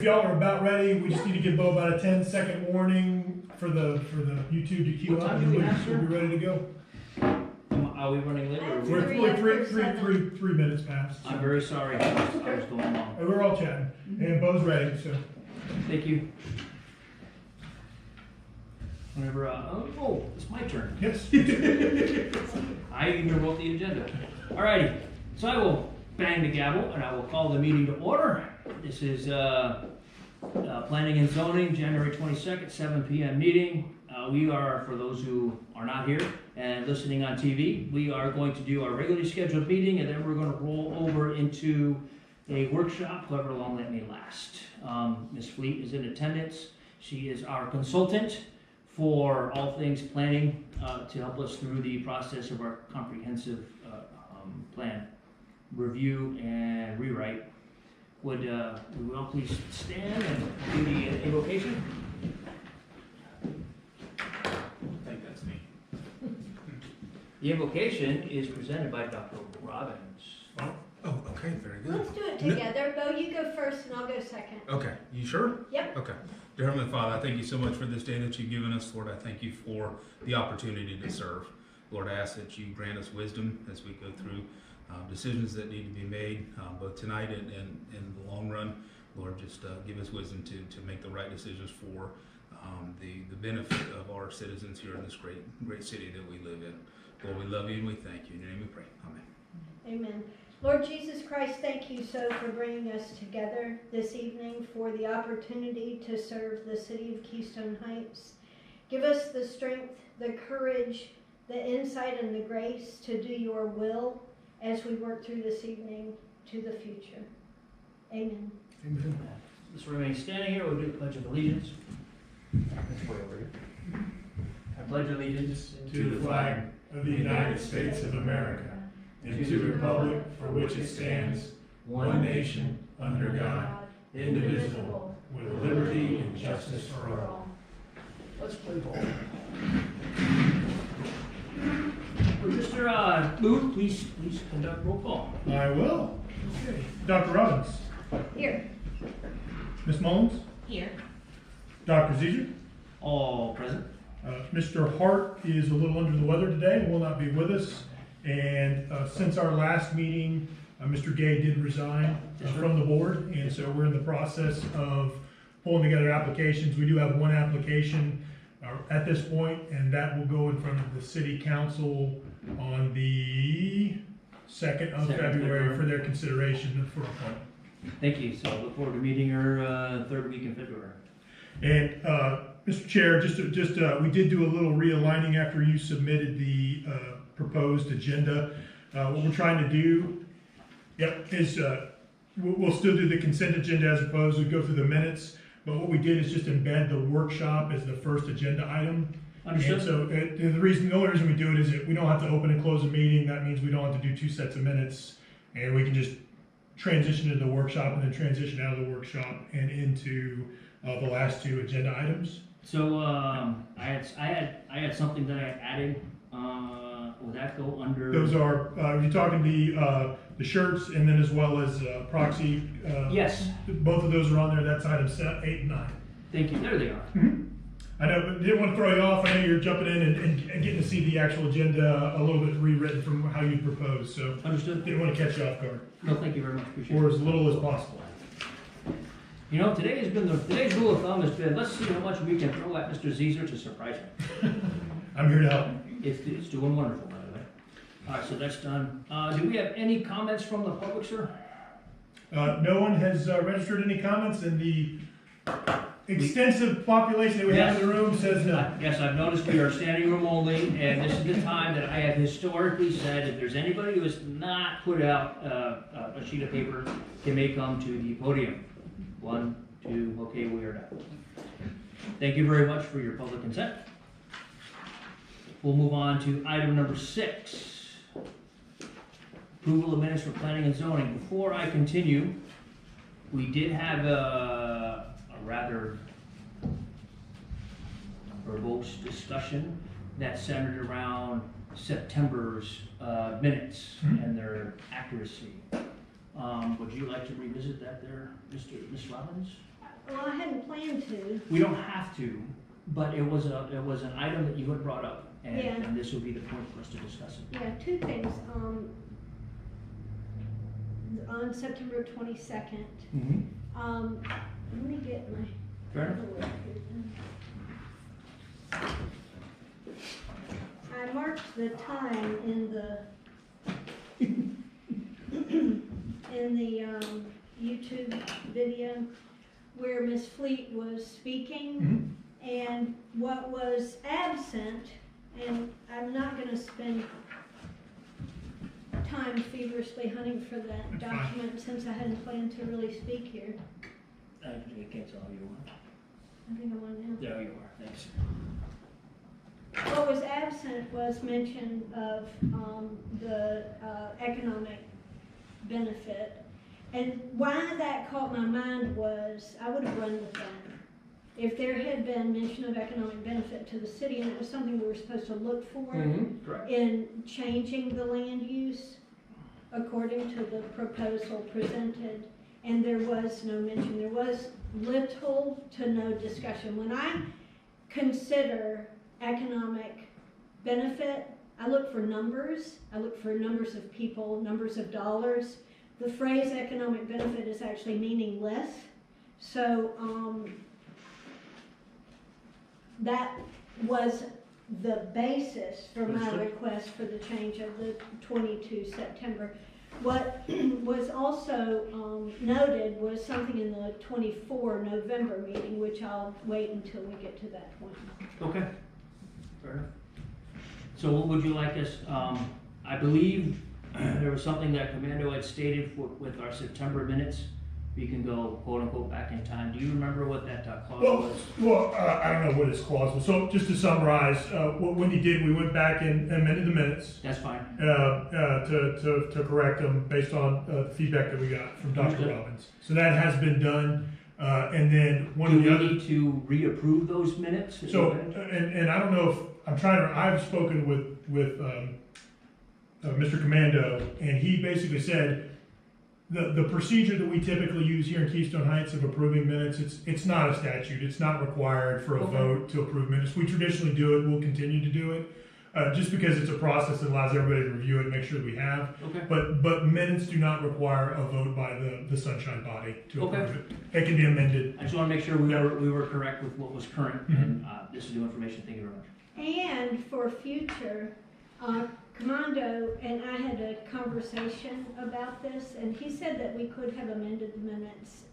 If y'all are about ready, we just need to give Bo about a 10-second warning for the YouTube to queue up, and we'll be ready to go. Are we running late? Or We're like 3 minutes past. I'm very sorry. I was going long. We're all chatting, and Bo's ready. So thank you. Whenever oh, it's my turn. Yes. I even wrote the agenda. Alrighty, so I will bang the gavel and I will call the meeting to order. This is Planning and Zoning, January 22nd, 7 p.m. meeting. We are, for those who are not here and listening on TV, we are going to do our regularly scheduled meeting, and then we're going to roll over into a workshop, however long that may last. Ms. Fleet is in attendance. She is our consultant for all things planning to help us through the process of our comprehensive plan review and rewrite. Would we all please stand and do the invocation? I think that's me. The invocation is presented by Dr. Robbins. Oh, okay, very good. Let's do it together. Bo, you go first and I'll go second. Okay, you sure? Yep. Okay. Dear Heavenly Father, I thank you so much for this day that you've given us, Lord. I thank you for the opportunity to serve. Lord, I ask that you grant us wisdom as we go through decisions that need to be made, both tonight and in the long run. Lord, just give us wisdom to make the right decisions for the benefit of our citizens here in this great city that we live in. Lord, we love you and we thank you. In your name we pray. Amen. Amen. Lord Jesus Christ, thank you so for bringing us together this evening for the opportunity to serve the city of Keystone Heights. Give us the strength, the courage, the insight, and the grace to do your will as we work through this evening to the future. Amen. Amen. Let's remain standing here. We'll do the Pledge of Allegiance. That's way over here. I pledge allegiance To the flag of the United States of America, and to the republic for which it stands, one nation, under God, indivisible, with liberty and justice for all. Let's play ball. Mr. Booth, please conduct roll call. I will. Okay. Dr. Robbins. Here. Ms. Mullins. Here. Dr. Ziegler. All present. Mr. Hart is a little under the weather today and will not be with us. And since our last meeting, Mr. Gay did resign from the board, and so we're in the process of pulling together applications. We do have one application at this point, and that will go in front of the city council on the 2nd of February for their consideration for appointment. Thank you. So look forward to meeting her third week in February. And Mr. Chair, we did do a little realigning after you submitted the proposed agenda. What we're trying to do, is we'll still do the consent agenda as opposed to go through the minutes. But what we did is just embed the workshop as the first agenda item. Understood. And so the only reason we do it is that we don't have to open and close a meeting. That means we don't have to do 2 sets of minutes, and we can just transition to the workshop and then transition out of the workshop and into the last 2 agenda items. So I had something that I added. Will that go under? Those are you're talking the shirts, and then as well as proxy. Yes. Both of those are on there. That's items 8 and 9. Thank you. There they are. Mm-hmm. I know, but didn't want to throw you off. I know you're jumping in and getting to see the actual agenda a little bit rewritten from how you proposed. So Understood. Didn't want to catch you off guard. No, thank you very much. Appreciate Or it. as little as possible. You know, today's rule of thumb has been, let's see how much we can throw at Mr. Ziegler to surprise him. I'm here to help. It's doing wonderful, by the way. All right, so that's done. Do we have any comments from the public, sir? No one has registered any comments, and the extensive population that we have in the room says no. Yes, I've noticed we are standing room only, and this is the time that I have historically said if there's anybody who has not put out a sheet of paper, can they come to the podium? 1, 2, okay, we are done. Thank you very much for your public consent. We'll move on to item number 6. Approval of minutes for planning and zoning. Before I continue, we did have a rather verbose discussion that centered around September's minutes and their accuracy. Would you like to revisit that there, Ms. Robbins? Well, I hadn't planned to. We don't have to, but it was an item that you had brought up, and, Yeah. and this would be the point for us to discuss it. Yeah, two things. On September 22nd, let me get my Fair enough. paperwork here. I marked the time in the YouTube video where Miss Fleet was speaking, and what was absent, and I'm not going to spend time feverishly hunting for that document since I hadn't planned to really speak here. I can't tell how you are. I think I'm on now. There you are, thanks. What was absent was mention of the economic benefit. And why that caught my mind was I would have run with that. If there had been mention of economic benefit to the city, and it was something we were supposed to look for Correct. in changing the land use according to the proposal presented, and there was no mention. There was little to no discussion. When I consider economic benefit, I look for numbers. I look for numbers of people, numbers of dollars. The phrase economic benefit is actually meaningless. So that was the basis for my Understood. request for the change of the 22 September. What was also noted was something in the 24 November meeting, which I'll wait until we get to that point. Okay, fair enough. So what would you like us, I believe there was something that Commando had stated with our September minutes. We can go quote unquote back in time. Do you remember what that clause was? Well, I don't know what his clause was. So just to summarize, what Wendy did, we went back and amended the minutes That's fine. to correct them based on the feedback that we got from Dr. Understood. Robbins. So that has been done. And then one Do of the we other. need to reapprove those minutes? So, and I don't know if, I've spoken with Mr. Commando, and he basically said, the procedure that we typically use here in Keystone Heights of approving minutes, it's not a statute, it's not required for a Okay. vote to approve minutes. We traditionally do it, we'll continue to do it, just because it's a process that allows everybody to review it and make sure that we have. Okay. But minutes do not require a vote by the Sunshine Body to Okay. approve it. It can be amended. I just want to make sure we were correct with what was current, and this is new information. Thank you very much. And for future, Commando and I had a conversation about this, and he said that we could have amended the minutes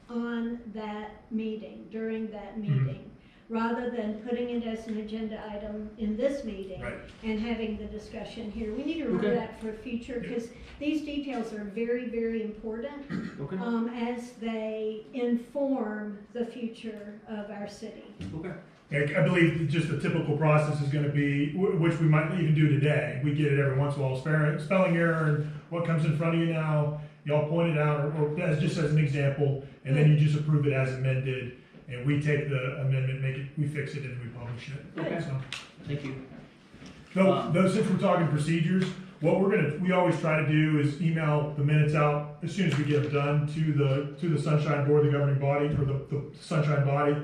on that meeting, during that meeting, rather than putting it as an agenda item in this meeting Right. and having the discussion here. We need to remember Okay. that for future, because these details are very, very important Okay. as they inform the future of our city. Okay. I believe just the typical process is going to be, which we might even do today. We get it every once in a while, spelling error and what comes in front of you now. Y'all point it out, or as just as an example, and then you just approve it as amended, and we take the amendment, we fix it, and we publish it. Okay. So, Thank you. though, since we're talking procedures, what we always try to do is email the minutes out as soon as we get them done to the Sunshine Board, the governing body, or the Sunshine Body.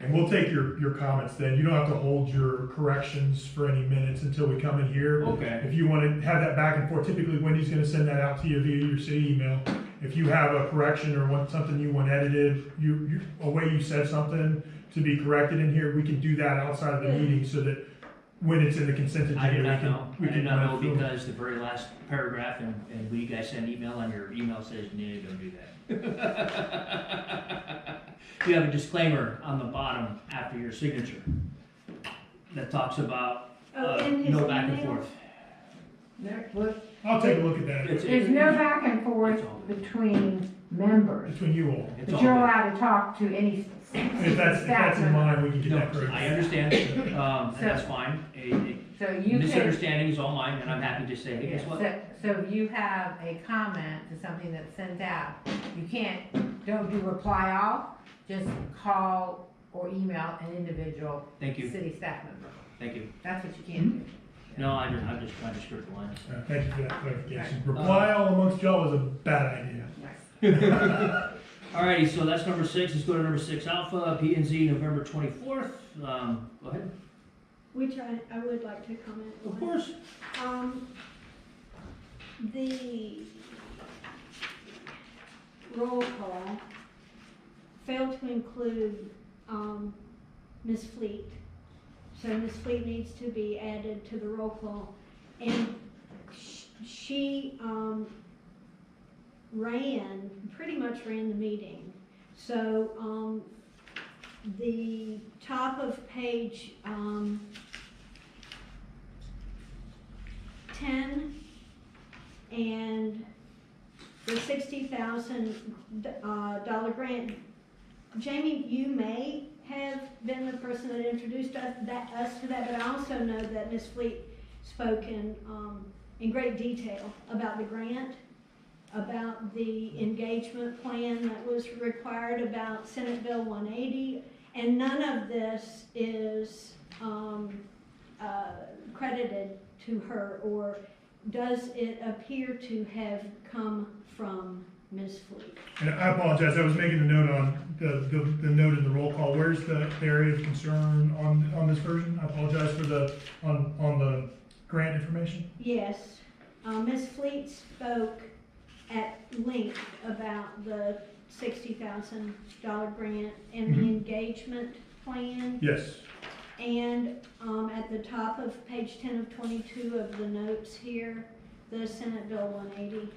And we'll take your comments then. You don't have to hold your corrections for any minutes until we come in here. Okay. If you want to have that back and forth, typically Wendy's going to send that out to you via your city email. If you have a correction or want something you want edited, a way you said something to be corrected in here, we can do that outside of the meeting so that when it's in the consent agenda, I did not know. we I can did not know run through. because the very last paragraph, and when you guys send email, and your email says, no, don't do that. You have a disclaimer on the bottom after your signature that talks about In his no back and email? forth. I'll take a look at that There's no back and forth between members, between you all. It's but all you're good. allowed to talk to any If that's staff in member. mind, we can get No, that corrected. I understand, and that's fine. So you can, Misunderstanding is all mine, and I'm happy to say, hey, guess what? so if you have a comment to something that's sent out, don't do reply all, just call or email an individual Thank you, city staff member. thank you. That's what you can do. No, I'm just trying to skirt the line. Thank you for that clarification. Reply all amongst y'all is a bad idea. Alrighty, so that's number 6. Let's go to number 6 Alpha, P and Z, November 24th. Go ahead. Which I would like to comment on. Of course. The roll call failed to include, Ms. Fleet. So Ms. Fleet needs to be added to the roll call. And she, pretty much ran the meeting. So, the top of page, 10 and the $60,000 grant. Jamie, you may have been the person that introduced us to that, but I also know that Ms. Fleet spoke in great detail about the grant, about the engagement plan that was required, about Senate Bill 180, and none of this is credited to her, or does it appear to have come from Ms. Fleet? And I apologize, I was making a note on the note in the roll call. Where's the area of concern on this version? I apologize for on the grant information. Yes, Ms. Fleet spoke at length about the $60,000 grant and the engagement plan. Yes. And at the top of page 10 of 22 of the notes here, the Senate Bill 180.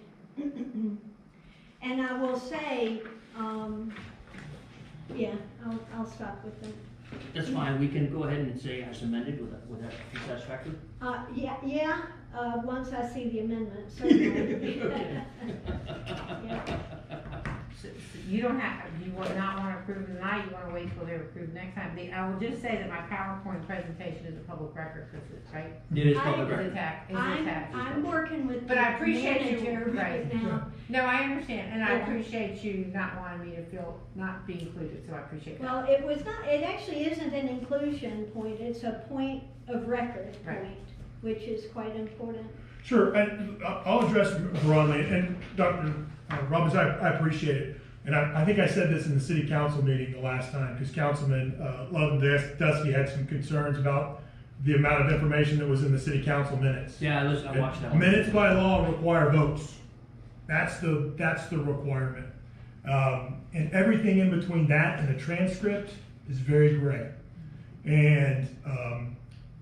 And I will say, yeah, I'll stop with them. That's fine. We can go ahead and say as amended. Would that be satisfactory? Yeah, once I see the amendment, certainly. Yeah. So you don't have, you will not want to approve tonight, you want to wait till they're approved next time. I will just say that my PowerPoint presentation is a public record, because it's, right? It is I- public It's record. attached. I'm working with But the I appreciate you, manager right right. now. No, I understand, and I Yeah. appreciate you not wanting me to feel, not be included, so I appreciate that. Well, it actually isn't an inclusion point, it's a point of record Right. point, which is quite important. Sure, and I'll address broadly, and Dr. Robbins, I appreciate it. And I think I said this in the city council meeting the last time, because Councilman Love and Dusky had some concerns about the amount of information that was in the city council minutes. Yeah, listen, I watched that one. Minutes by law require votes. That's the requirement. And everything in between that and the transcript is very gray. And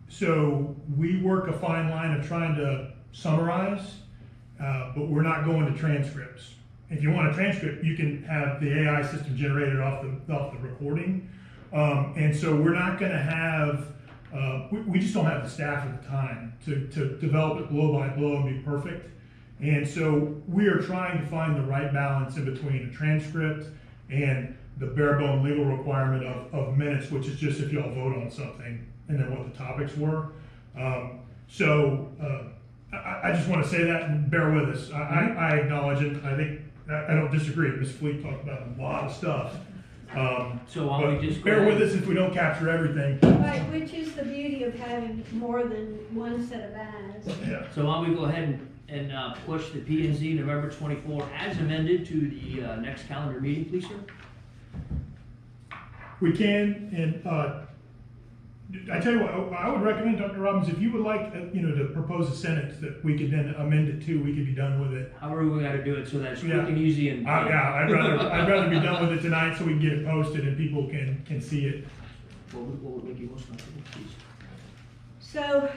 so we work a fine line of trying to summarize, but we're not going to transcripts. If you want a transcript, you can have the AI system generated off the recording. And so we're not going to have, we just don't have the staff at the time to develop it blow by blow and be perfect. And so we are trying to find the right balance in between a transcript and the bare bone legal requirement of minutes, which is just if y'all vote on something and then what the topics were. I just want to say that and bear with us. I acknowledge it. I think I don't disagree. Ms. Fleet talked about a lot of stuff. So why don't we just go bear with ahead- us if we don't capture everything. Right, which is the beauty of having more than one set of eyes. Yeah. So why don't we go ahead and push the P and Z November 24 as amended to the next calendar meeting, please, sir? We can, and I tell you what, I would recommend, Dr. Robbins, if you would like, to propose a sentence that we could then amend it to, we could be done with it. However we gotta do it so that it's quick Yeah. and easy and. I'd rather be done with it tonight so we can get it posted and people can see it. What would make you most comfortable, please? So,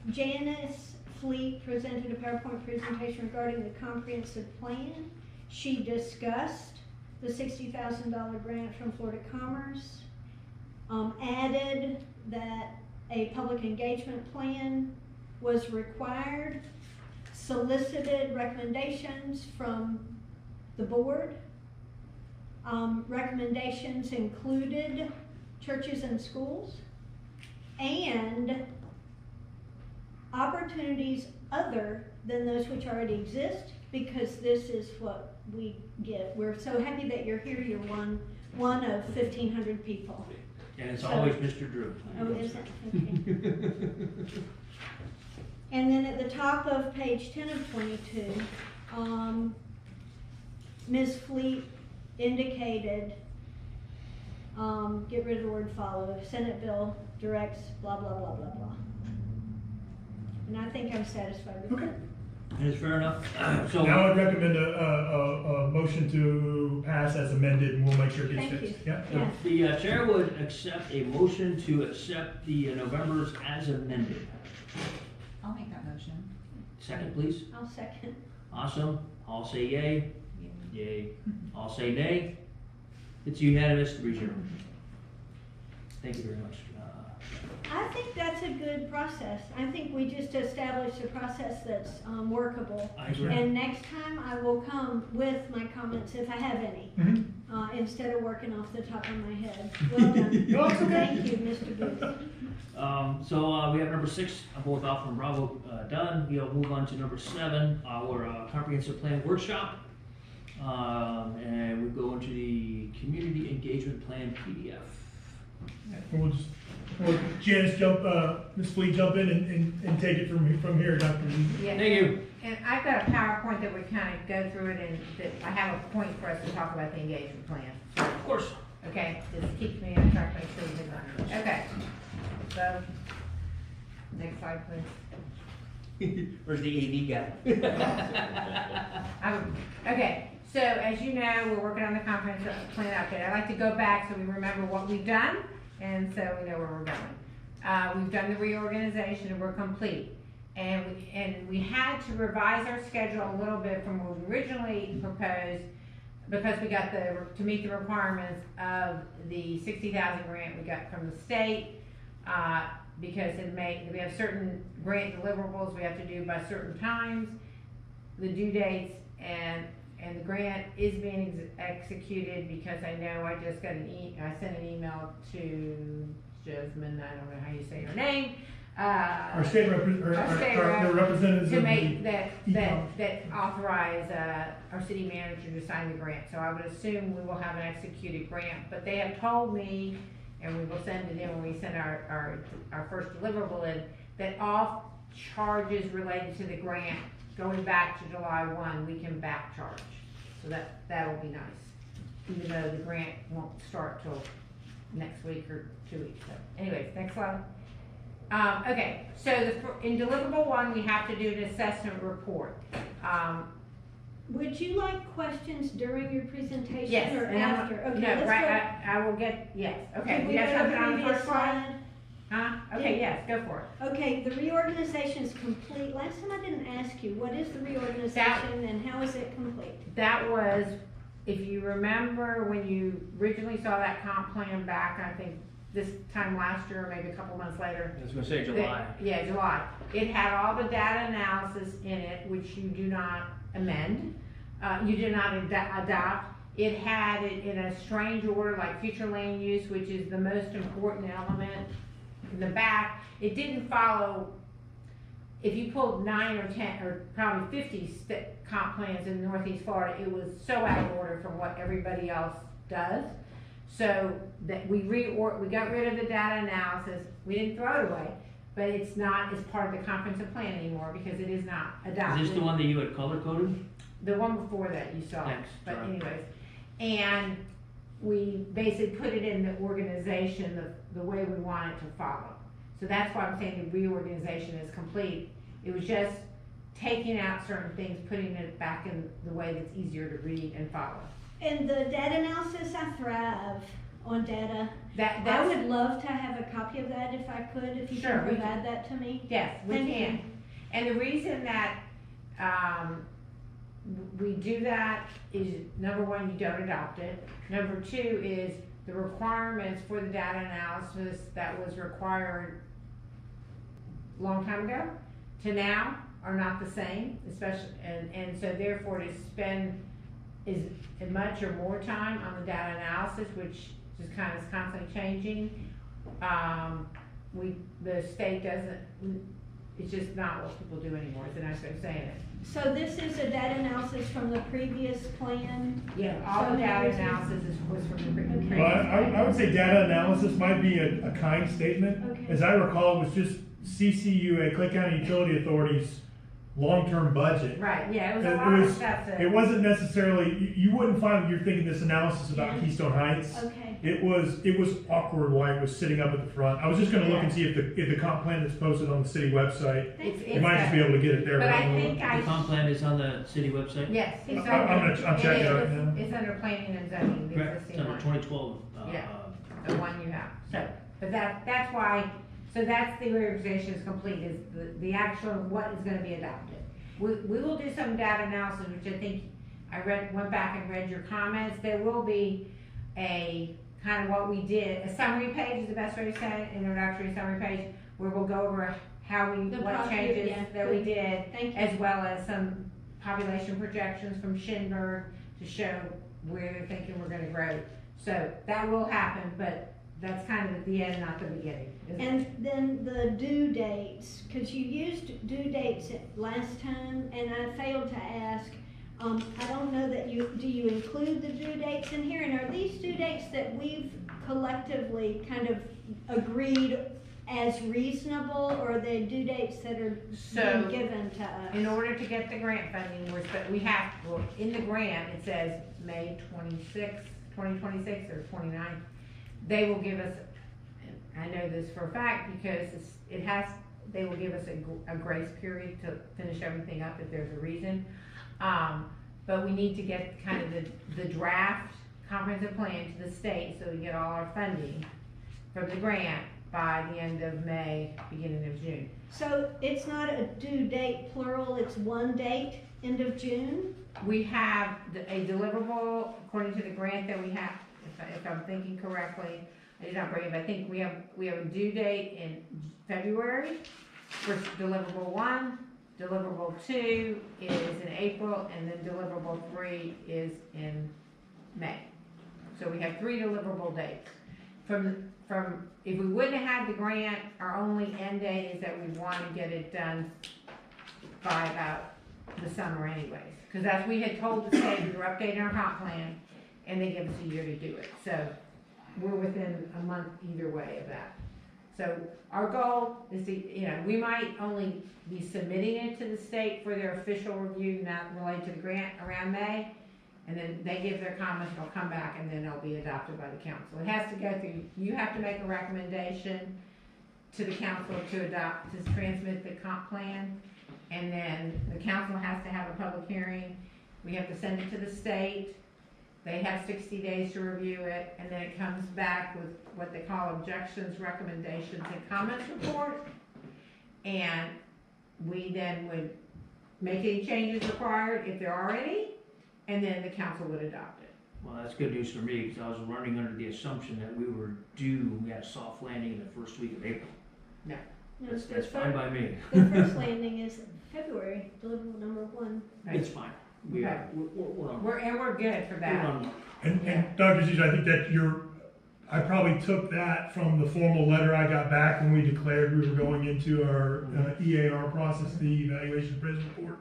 Janice Fleet presented a PowerPoint presentation regarding the comprehensive plan. She discussed the $60,000 grant from Florida Commerce, added that a public engagement plan was required, solicited recommendations from the board. Recommendations included churches and schools, and opportunities other than those which already exist, because this is what we get. We're so happy that you're here. You're one of 1,500 people. And it's So- always Mr. Drew. Oh, is it? Okay. And then at the top of page 10 of 22, Ms. Fleet indicated, get rid of the word follow, Senate bill directs blah, blah, blah, blah, blah. And I think I'm satisfied with Okay. that. That is fair enough. So, Now I'd recommend a motion to pass as amended, and we'll make sure it gets Thank fixed. you. Yeah? Yeah. the chair would accept a motion to accept the November's as amended. I'll make that motion. Second, please. I'll second. Awesome. All say yay. Yay. All say nay. It's unanimous, 3-0. Thank you very much. I think that's a good process. I think we just established a process that's workable. I agree. And next time I will come with my comments if I have any, Mhm. instead of working off the top of my head. Well done. No, it's okay. Thank you, Mr. Booth. So we have number 6, both Alpha and Bravo done. We'll move on to number 7, our comprehensive plan workshop. And we go into the community engagement plan PDF. We'll Janice Ms. Fleet jump in and take it from here, Dr. Lee. Yeah. Thank you. And I've got a PowerPoint that we kind of go through it, and that I have a point for us to talk about the engagement plan. Of course. Okay, just keeps me on track, make sure we get that. Okay, so, next slide, please. Where's the AV guy? Okay, so as you know, we're working on the comprehensive plan update. I like to go back so we remember what we've done, and so we know where we're going. We've done the reorganization and we're complete. And we had to revise our schedule a little bit from what we originally proposed, because we got to meet the requirements of the 60,000 grant we got from the state, because we have certain grant deliverables we have to do by certain times, the due dates, and the grant is being executed, because I know I just got I sent an email to Jasmine, I don't know how you say her name. Our state Our representatives. to of make the that e-com. authorize our city manager to sign the grant. So I would assume we will have an executed grant, but they have told me, and we will send it in when we send our first deliverable in, that all charges related to the grant going back to July 1, we can back charge. So that'll be nice, even though the grant won't start till next week or 2 weeks. So anyways, next slide. Okay, so in deliverable 1, we have to do an assessment report. Would you like questions during your presentation Yes, or and after? Okay, no, let's right, I will get, yes, okay. Can we You go got to something the on the previous first slide? slide? Huh? Okay, yes, go for it. Okay, the reorganization is complete. Last time I didn't ask you, what is the reorganization and how is it complete? That was, if you remember when you originally saw that comp plan back, I think this time last year, or maybe a couple months later. I was gonna say July. Yeah, July. It had all the data analysis in it, which you do not amend, you do not adopt. It had it in a strange order, like future land use, which is the most important element in the back. It didn't follow, if you pulled 9 or 10 or probably 50 comp plans in Northeast Florida, it was so out of order from what everybody else does. So that we got rid of the data analysis. We didn't throw it away, but it's not as part of the comprehensive plan anymore because it is not adopted. Is this the one that you had color coded? The one before that you saw. Thanks, But sorry. anyways, and we basically put it in the organization the way we want it to follow. So that's why I'm saying the reorganization is complete. It was just taking out certain things, putting it back in the way that's easier to read and follow. And the data analysis, I thrive on data. I That's, would love to have a copy of that if I could, if you Sure, can we provide that to me. yes, we Thank can. you. And the reason that, we do that is, number one, you don't adopt it. Number two is the requirements for the data analysis that was required a long time ago to now are not the same, especially, and so therefore to spend as much or more time on the data analysis, which just kind of is constantly changing. The state doesn't, it's just not what people do anymore, it's a nice way of saying it. So this is a data analysis from the previous plan? Yeah, all the data analysis was from the previous. Okay. Well, I would say data analysis might be a kind statement. Okay. As I recall, it was just CCUA, Clay County Utility Authority's long-term budget. Right, yeah, it was a It lot of was- stuff that. It wasn't necessarily, you wouldn't find you're thinking this analysis about Yeah. Keystone Heights. Okay. It was awkward why it was sitting up at the front. I was just gonna look and see if the comp plan that's posted on the city website, It's- you might just be able to get it there. But I don't know. think The comp plan is on the city website? yes. it's I'm checking it right now. It's under planning and zoning, the Correct, it's existing under one. 2012. Yeah. The one you have, so, but that's why, so that's the reorganization is complete, is the actual, what is gonna be adopted. We will do some data analysis, which I think, went back and read your comments, there will be a, kind of what we did, a summary page is the best way to say it, introductory summary page, where we'll go over how we, The what project, changes yeah, that we good. did, Thank you. as well as some population projections from Shinberg to show where they're thinking we're gonna grow. So that will happen, but that's kind of at the end, not the beginning. And then the due dates, because you used due dates last time, and I failed to ask, I don't know that do you include the due dates in here? And are these due dates that we've collectively kind of agreed as reasonable, or are they due dates that are So, being given to us? in order to get the grant funding, we have, well, in the grant, it says May 2026 or 29th. They will give us, and I know this for a fact because they will give us a grace period to finish everything up if there's a reason. But we need to get kind of the draft comprehensive plan to the state so we get all our funding from the grant by the end of May, beginning of June. So it's not a due date plural, it's one date, end of June? We have a deliverable, according to the grant that we have, if I'm thinking correctly, I did not bring it, but I think we have a due date in February for deliverable 1, deliverable 2 is in April, and then deliverable 3 is in May. So we have 3 deliverable dates. If we wouldn't have had the grant, our only end date is that we want to get it done by about the summer anyways. Because as we had told the state, we were updating our comp plan, and they give us a year to do it. So we're within a month either way of that. So our goal is to, we might only be submitting it to the state for their official review, not related to the grant, around May. And then they give their comments, it'll come back, and then it'll be adopted by the council. It has to go through, you have to make a recommendation to the council to adopt, to transmit the comp plan. And then the council has to have a public hearing. We have to send it to the state. They have 60 days to review it, and then it comes back with what they call objections, recommendations, and comments report. And we then would make any changes required, if there are any, and then the council would adopt it. Well, that's good news for me, because I was running under the assumption that we had a soft landing in the first week of April. No, That's the fine by me. The first landing is February, deliverable number 1. It's fine. We're on. We're good for We're that. on. And Dr. Zuse, I think that I probably took that from the formal letter I got back when we declared we were going into our EAR process, the Evaluation of Prison Report.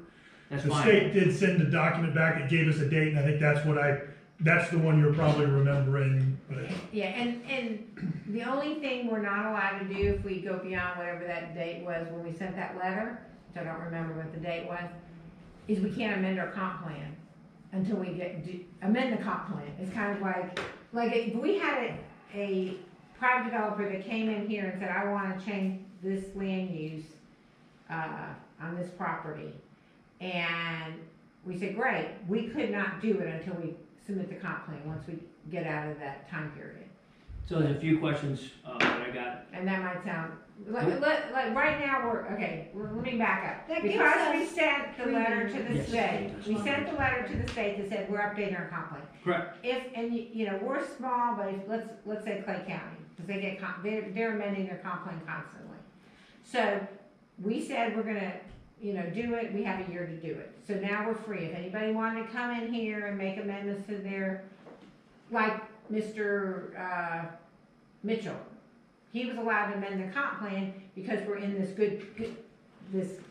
That's The fine. state did send a document back, it gave us a date, and I think that's the one you're probably remembering, but. Yeah, and the only thing we're not allowed to do if we go beyond whatever that date was when we sent that letter, which I don't remember what the date was, is we can't amend our comp plan until we amend the comp plan. It's kind of like if we had a private developer that came in here and said, I want to change this land use on this property, and we said, great, we could not do it until we submit the comp plan once we get out of that time period. So there's a few questions that I got. And that might sound, like right now, let me back up. That gives Because we us sent the letter to the Yes. state, we sent the letter to the state that said, we're updating our comp plan. Correct. We're small, but let's say Clay County, because they get, they're amending their comp plan constantly. So, we said we're gonna, do it, we have a year to do it. So now we're free. If anybody wanted to come in here and make amendments to their, like Mr. Mitchell, he was allowed to amend the comp plan because we're in this good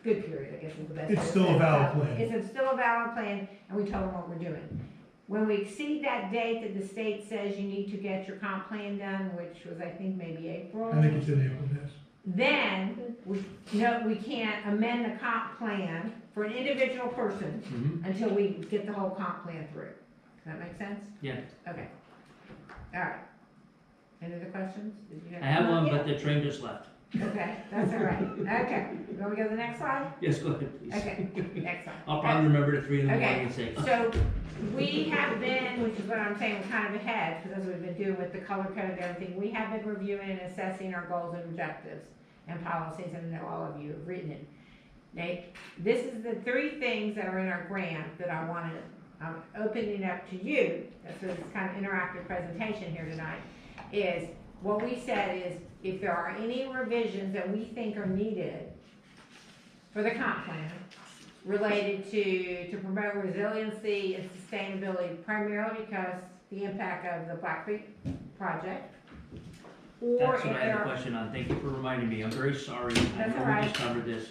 period, I guess is the best way to It's still say a it. valid plan. It's still a valid plan, and we told them what we're doing. When we exceed that date that the state says you need to get your comp plan done, which was, I think, maybe April. I think it's in April, yes. Then, we can't amend the comp plan for an individual person Mhm. until we get the whole comp plan through. Does that make sense? Yeah. Okay. All right. Any other questions? Did you I have one, but the train just left. Okay, that's all right. Okay, you want me to go to the next slide? Yes, go ahead, please. Okay, next slide. I'll probably remember at 3 in the Okay, morning and say, So, we have been, which is what I'm saying, we're kind of ahead, because that's what we've been doing with the color code and everything. We have been reviewing and assessing our goals and objectives and policies, and I know all of you have written it. Now, this is the 3 things that are in our grant that I'm opening up to you. So it's kind of interactive presentation here tonight. Is what we said is if there are any revisions that we think are needed for the comp plan related to promote resiliency and sustainability, primarily because the impact of the Black Creek project. Or that's if what I had there a are, question on. Thank you for reminding me. I'm very sorry. I That's know all we right. just covered this.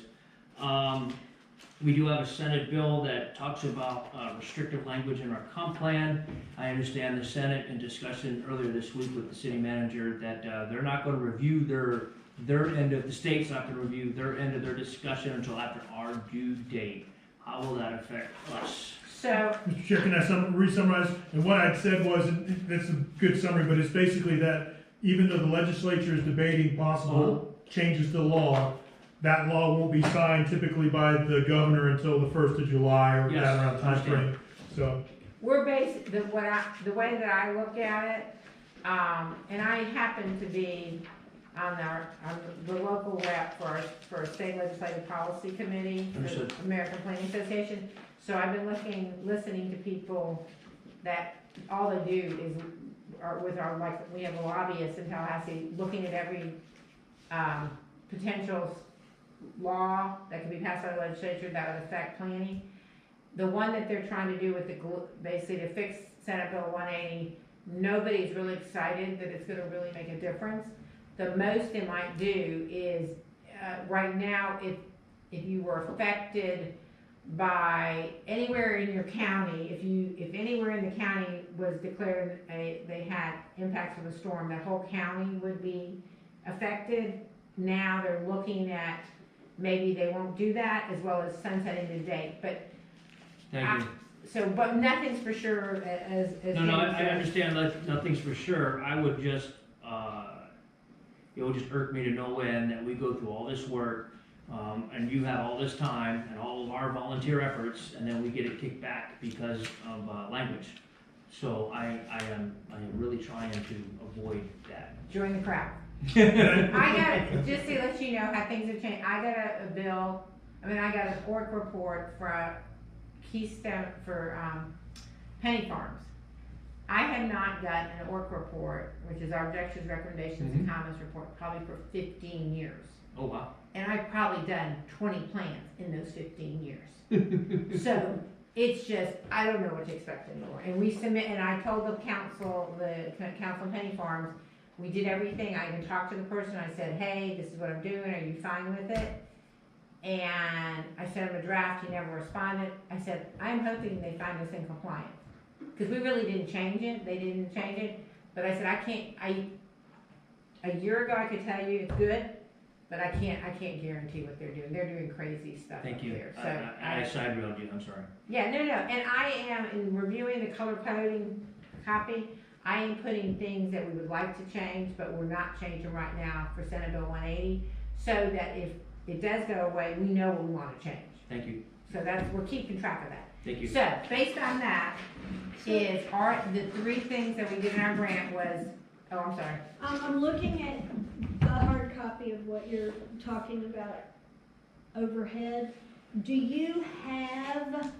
We do have a Senate bill that talks about restrictive language in our comp plan. I understand the Senate in discussion earlier this week with the city manager that they're not going to review their end of, the state's not going to review their end of their discussion until after our due date. How will that affect us? so, Mr. Chair, can I re-summarize? And what I'd said was, and that's a good summary, but it's basically that even though the legislature is debating possible changes to the law, that law won't be signed typically by the governor until the 1st of July or Yes, that around time understand. frame. So, we're based, the way that I look at it, and I happen to be on the local rep for State Legislative Policy Committee, for Understood. the American Planning Association. So I've been listening to people that all they do is, we have a lobbyist in Tallahassee looking at every, potential law that could be passed by the legislature that would affect planning. The one that they're trying to do with basically to fix Senate Bill 180, nobody's really excited that it's gonna really make a difference. The most it might do is, right now, if you were affected by anywhere in your county, if anywhere in the county was declared they had impacts of a storm, that whole county would be affected. Now they're looking at, maybe they won't do that, as well as sunsetting the date, but, Thank you. so, but nothing's for sure as. No, I understand that nothing's for sure. I would just, it would just irk me to no end that we go through all this work, and you have all this time and all of our volunteer efforts, and then we get it kicked back because of language. So I am really trying to avoid that. Join the crowd. I got, just to let you know how things have changed, I got a bill, I got an ORC report for Keystone, for, Penny Farms. I have not gotten an ORC report, which is our objections, recommendations, and comments report, probably for 15 years. Oh, wow. And I've probably done 20 plans in those 15 years. So, it's just, I don't know what to expect anymore. And we submit, and I told the council in Penny Farms, we did everything. I even talked to the person. I said, hey, this is what I'm doing. Are you fine with it? And I sent him a draft. He never responded. I said, I'm hoping they find us in compliance. Because we really didn't change it. They didn't change it. But I said, a year ago I could tell you it's good, but I can't guarantee what they're doing. They're doing crazy stuff Thank up you. there. So I side-railed you, I'm sorry. yeah, no. And I am, in reviewing the color coding copy, I am putting things that we would like to change, but we're not changing right now for Senate Bill 180, so that if it does go away, we know what we want to change. Thank you. So we're keeping track of that. Thank you. So, based on that, the 3 things that we did in our grant was, oh, I'm sorry. I'm looking at the hard copy of what you're talking about overhead. Do you have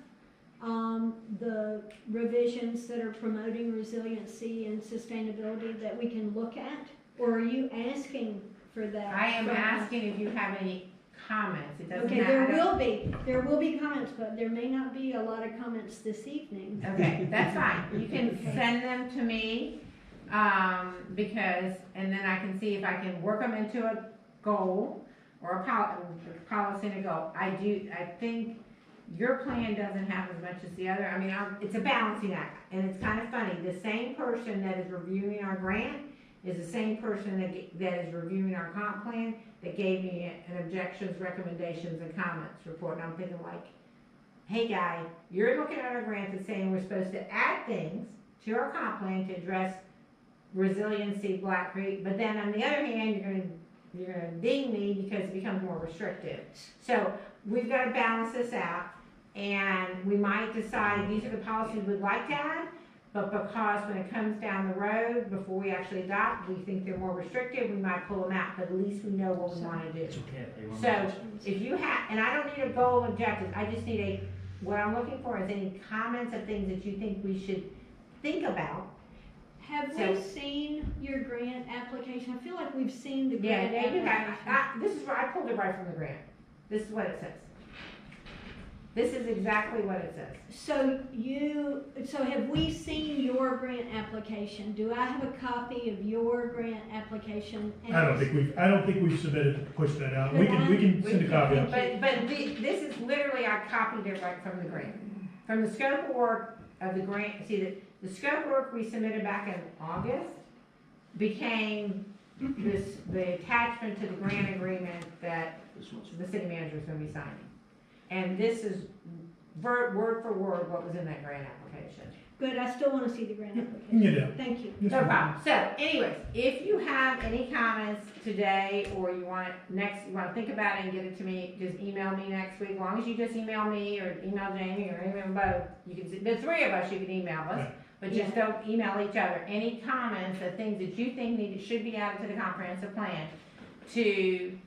the revisions that are promoting resiliency and sustainability that we can look at? Or are you asking for that? I am from us? asking if you have any comments. It doesn't Okay, matter. there will be comments, but there may not be a lot of comments this evening. Okay, that's fine. You can Okay. send them to me, because, and then I can see if I can work them into a goal or a policy and a goal. I think your plan doesn't have as much as the other. It's a balancing act, and it's kind of funny. The same person that is reviewing our grant is the same person that is reviewing our comp plan that gave me an objections, recommendations, and comments report. And I'm thinking like, hey guy, you're looking at our grant that's saying we're supposed to add things to our comp plan to address resiliency, Black Creek, but then on the other hand, you're gonna ding me because it becomes more restrictive. So we've got to balance this out, and we might decide these are the policies we'd like to add, but because when it comes down the road, before we actually adopt, we think they're more restrictive, we might pull them out, but at least we know what we want to do. It's okay if they want So, to. if you have, and I don't need a goal objective, I just need what I'm looking for is any comments of things that you think we should think about. Have So- we seen your grant application? I feel like we've seen the Yeah, grant yeah, you have, application. this is where I pulled it right from the grant. This is what it says. This is exactly what it says. So have we seen your grant application? Do I have a copy of your grant application? I don't think we've submitted to push that out. We can send a copy out. But this is literally, I copied it right from the grant. From the scope of work of the grant, see, the scope of work we submitted back in August became the attachment to the grant agreement that This one's the city manager is gonna be signing. And this is word for word what was in that grant application. Good, I still wanna see the grant application. You do. Thank you. Yes, No ma'am. problem. So anyways, if you have any comments today, or you want think about it and get it to me, just email me next week. As long as you just email me or email Jamie or email both, the three of us, you can email us. Right. But just don't email each other. Any comments or things that you think should be added to the comprehensive plan to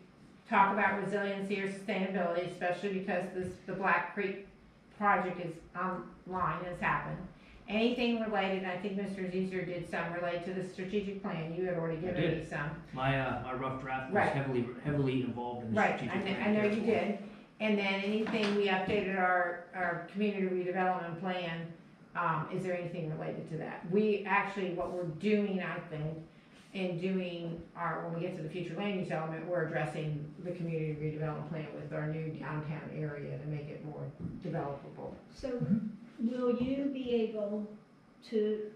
talk about resiliency or sustainability, especially because the Black Creek project is online and it's happened. Anything related, I think Mr. Zeser did some related to the strategic plan. You had already given me some. my rough draft was Right. heavily involved in the Right, strategic plan. I know you did. And then anything, we updated our community redevelopment plan. Is there anything related to that? We actually, what we're doing, I think, in doing when we get to the future land use element, we're addressing the community redevelopment plan with our new downtown area to make it more developable. So will you be able to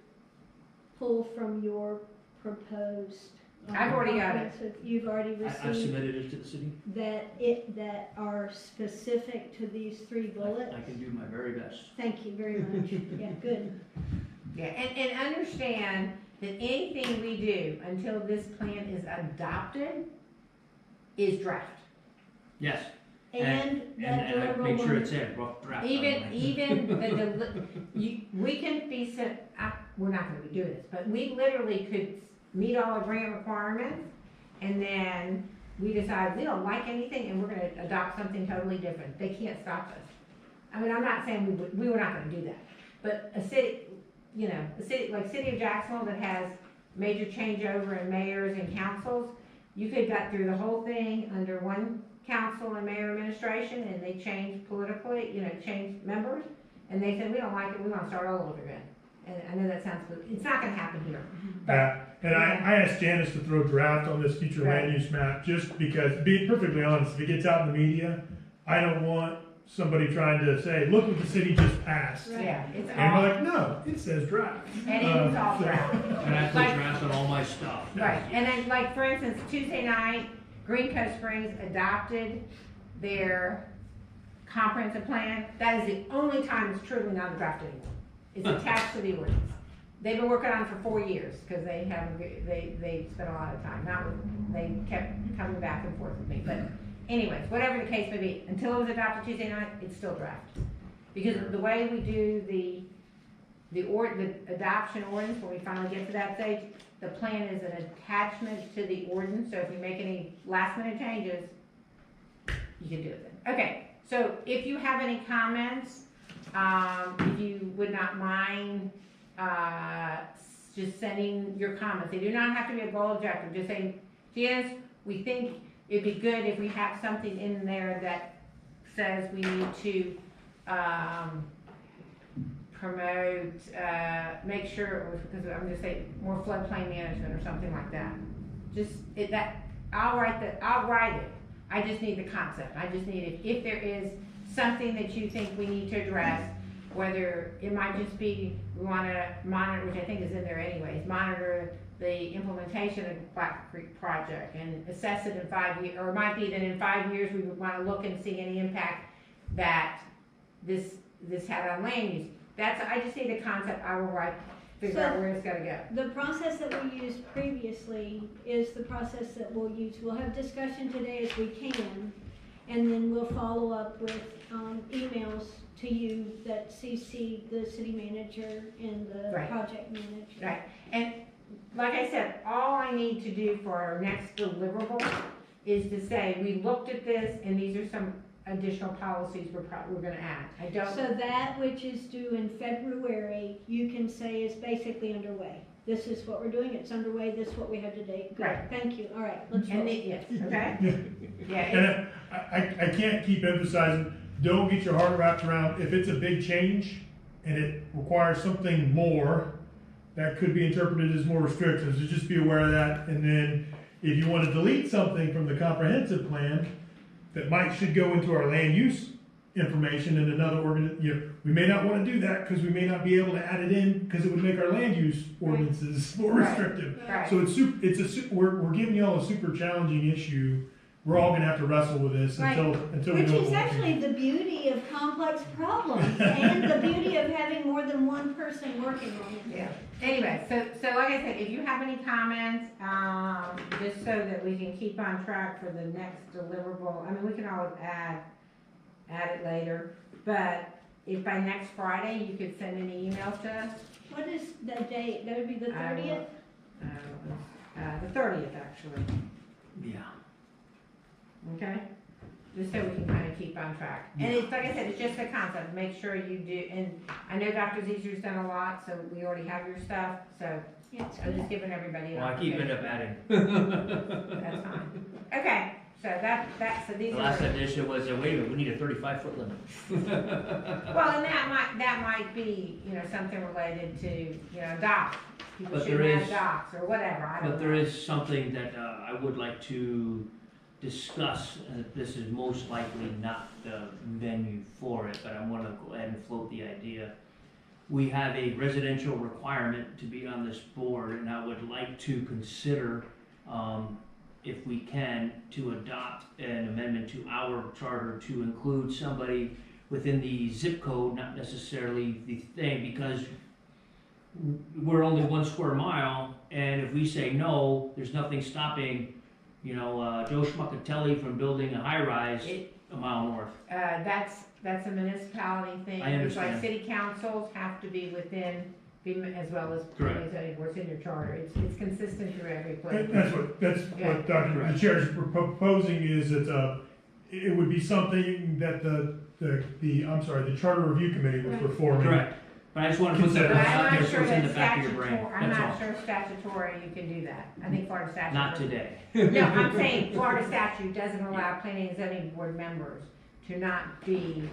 pull from your proposed? I've already got it. comprehensive- You've already I've received submitted it to the city. that are specific to these three bullets? I can do my very best. Thank you very much. Yeah, good. Yeah, and understand that anything we do until this plan is adopted is draft. Yes, And that and I deliverable. make sure it's in, rough draft. by the way. Even we can be we're not gonna be doing this, but we literally could meet all the grant requirements, and then we decide we don't like anything, and we're gonna adopt something totally different. They can't stop us. I mean, I'm not saying we were not gonna do that, but a city like City of Jacksonville that has major changeover in mayors and councils, you could got through the whole thing under one council and mayor administration, and they changed politically, changed members, and they said, we don't like it, we want to start all over again. And I know that sounds good, it's not gonna happen here. And I asked Janice to throw draft on this future land use map, just because, being perfectly honest, if it gets out in the media, I don't want somebody trying to say, look what the city just passed. Right. Yeah, it's And all, we're like, no, it says draft. and it's all so- draft. And I put Like- draft on all my stuff. Right, and then like, for instance, Tuesday night, Green Coast Springs adopted their comprehensive plan. That is the only time it's truly not a draft anymore. It's attached to the ordinance. They've been working on it for 4 years, because they spent a lot of time, they kept coming back and forth with me, but anyways, whatever the case may be, until it was adopted Tuesday night, it's still draft. Because the way we do the adoption ordinance, when we finally get to that stage, the plan is an attachment to the ordinance, so if you make any last minute changes, you can do it then. Okay, so if you have any comments, if you would not mind, just sending your comments. They do not have to be a goal objective, just saying, Janice, we think it'd be good if we have something in there that says we need to, promote, make sure, because I'm just saying, more floodplain management or something like that. I'll write it. I just need the concept. I just need it. If there is something that you think we need to address, whether it might just be, we wanna monitor, which I think is in there anyways, monitor the implementation of Black Creek project and assess it in 5 years, or it might be that in 5 years, we would wanna look and see any impact that this had on land use. I just need a concept, I will write, figure out where it's gonna go. The process that we used previously is the process that we'll use. We'll have discussion today as we can, and then we'll follow up with emails to you that CC the city manager and the Right. project manager. Right, and like I said, all I need to do for our next deliverable is to say, we looked at this, and these are some additional policies we're gonna add. I don't. So that which is due in February, you can say is basically underway. This is what we're doing, it's underway, this is what we have to date. Good. Right. Thank you, all right, let's And roll. yes, okay? Yeah, And I can't keep emphasizing, don't get your heart wrapped around, if it's a big change and it requires something more, that could be interpreted as more restrictive, so just be aware of that. And then if you want to delete something from the comprehensive plan that should go into our land use information in another we may not want to do that because we may not be able to add it in because it would make our land use ordinances more Right. Right. restrictive. right. So we're giving y'all a super challenging issue. We're all gonna have to wrestle with this Right. until we Which know. is what we actually can. the beauty of complex problems and the beauty of having more than one person working on it. Yeah, anyway, so like I said, if you have any comments, just so that we can keep on track for the next deliverable, I mean, we can always add it later, but if by next Friday, you could send any emails to us, What is the date? That would be the I will. 30th? The 30th, actually, Yeah. okay? Just so we can kind of keep on track. And it's, like I said, it's just a concept, make sure you do, and I know Dr. Zeser's done a lot, so we already have your stuff, so Yeah, it's I'm good. just giving everybody an Well, I keep opportunity. end up adding. That's fine. Okay, so these The are. last addition was, wait a minute, we need a 35-foot limit. Well, and that might be, something related to, docks. People But shouldn't there have is- docks or whatever, I don't know. But there is something that I would like to discuss, and this is most likely not the venue for it, but I want to go ahead and float the idea. We have a residential requirement to be on this board, and I would like to consider, if we can, to adopt an amendment to our charter to include somebody within the zip code, not necessarily the thing, because we're only 1 square mile, and if we say no, there's nothing stopping, Joe Schmuckatelli from building a high-rise It- a mile north. That's a municipality thing. I It's like understand. city councils have to be within, as well as Correct. planning zoning boards in your charter. It's consistent through every place. That's Yeah. what Dr. Correct. the chair is proposing is that, it would be something that the charter review committee was Right. performing. Correct. But I just want to put that But out I'm there not so sure it's in that the back of your brain, I'm that's not all. sure statutory you can do that. I think Florida statute. Not today. No, I'm saying Florida statute doesn't allow planning and zoning board members to not be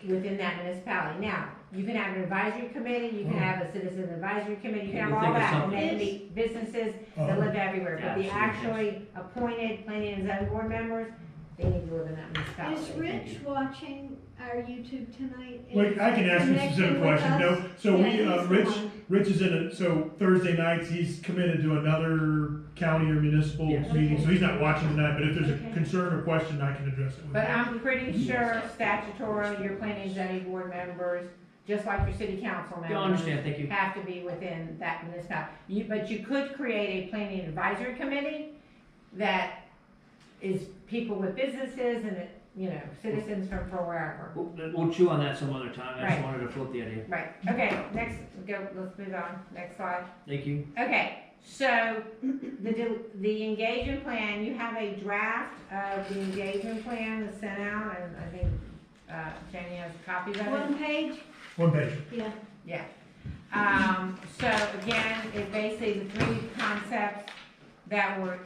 within that municipality. Now, you can have an advisory committee, you can have a citizen advisory committee, you can have You all think of that, and something. they can be businesses that live everywhere. But the Absolutely. actually appointed planning and zoning board members, they need to live in that municipality. Is Rich watching our YouTube tonight? Like, I can ask him Connecting specific with questions, us? no, so Yeah, we, he's the Rich one. is so Thursday nights, he's committed to another county or municipal Yes. meeting, so he's not watching tonight, but if there's Okay. a concern or question, I can address it with But him. I'm pretty sure statutorily, your planning and zoning board members, just like your city council members. Yeah, I understand, thank you. Have to be within that municipality. But you could create a planning advisory committee that is people with businesses and, citizens from wherever. We'll chew on that some other time, I just Right. wanted to float the idea. Right, okay, let's move on, next slide. Thank you. Okay, so the engagement plan, you have a draft of the engagement plan that's sent out, and I think Jenny has copies of it. One page? One page. Yeah. Yeah. So again, it basically, the 3 concepts that were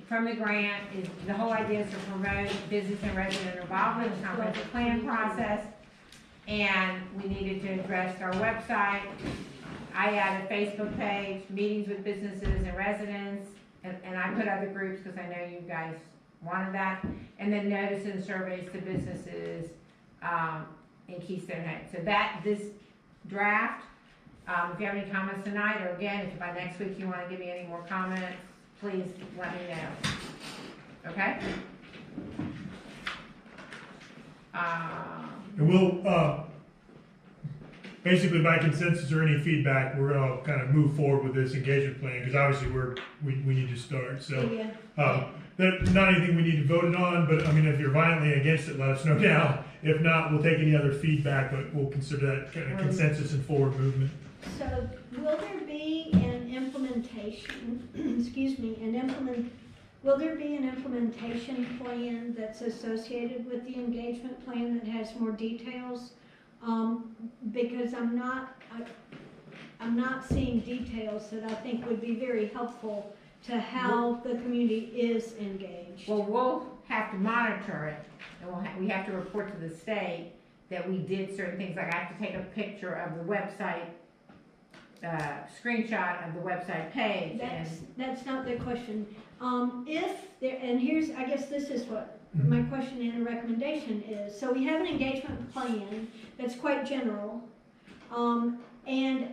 from the grant is, the whole idea is to promote business and resident involvement in the comprehensive plan process. And we needed to address our website. I added Facebook page, meetings with businesses and residents, and I put other groups because I know you guys wanted that. And then notice and surveys to businesses, in Keystone Heights. So this draft, if you have any comments tonight, or again, if by next week you wanna give me any more comments, please let me know. Okay? And we'll, basically by consensus or any feedback, we're gonna kind of move forward with this engagement plan, because obviously we need to start, so. Yeah. There's not anything we need to vote it on, but I mean, if you're violently against it, let us know now. If not, we'll take any other feedback, but we'll consider that kind of consensus and forward movement. So will there be an implementation, excuse me, will there be an implementation plan that's associated with the engagement plan that has more details? Because I'm not seeing details that I think would be very helpful to how the community is engaged. Well, we'll have to monitor it, and we have to report to the state that we did certain things, like I have to take a picture of the website, screenshot of the website page, and That's not the question. If there, and here's, I guess this is what my question and recommendation is. So we have an engagement plan that's quite general, and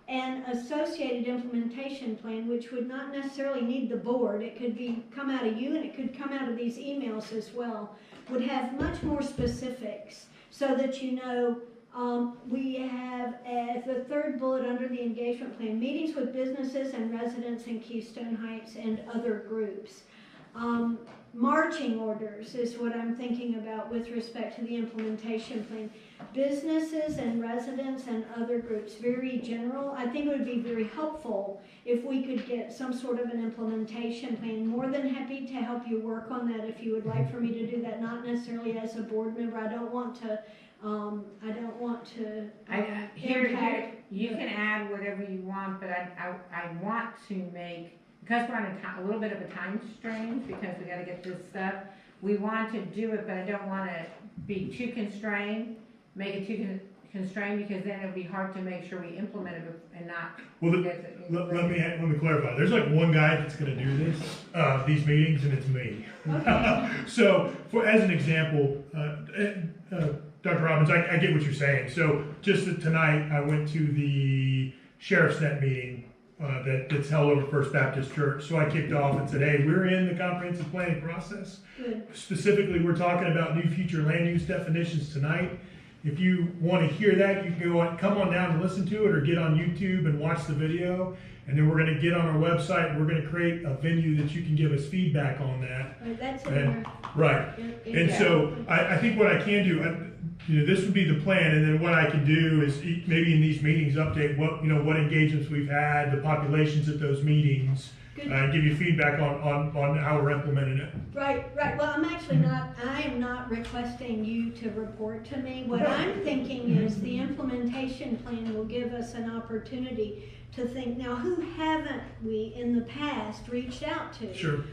an associated implementation plan, which would not necessarily need the board. It could come out of you, and it could come out of these emails as well, would have much more specifics, so that you know, we have, as the third bullet under the engagement plan, meetings with businesses and residents in Keystone Heights and other groups. Marching orders is what I'm thinking about with respect to the implementation plan. Businesses and residents and other groups, very general. I think it would be very helpful if we could get some sort of an implementation plan. More than happy to help you work on that if you would like for me to do that, not necessarily as a board member. I don't want to here, you can add whatever you want, but I want to make, because we're on a little bit of a time strain, because we gotta get this stuff, we want to do it, but I don't wanna be too constrained, make it too constrained, because then it'll be hard to make sure we implement it and not. Well, let me clarify. There's like one guy that's gonna do this, these meetings, and it's me. Okay. So, as an example, Dr. Robbins, I get what you're saying. So, just tonight, I went to the Sheriff's Net meeting that's held over First Baptist Church. So I kicked off and said, hey, we're in the comprehensive planning process. Good. Specifically, we're talking about new future land use definitions tonight. If you want to hear that, you can come on down and listen to it, or get on YouTube and watch the video. And then we're going to get on our website, and we're going to create a venue that you can give us feedback on that. Right, that's in And, there. right. And so I think what I can do, this would be the plan, and then what I can do is maybe in these meetings update what engagements we've had, the populations at those meetings, Good. give you feedback on how we're implementing it. Right. Well, I am not requesting you to report to me. What I'm thinking is the implementation plan will give us an opportunity to think, now who haven't we in the past reached out to? Sure.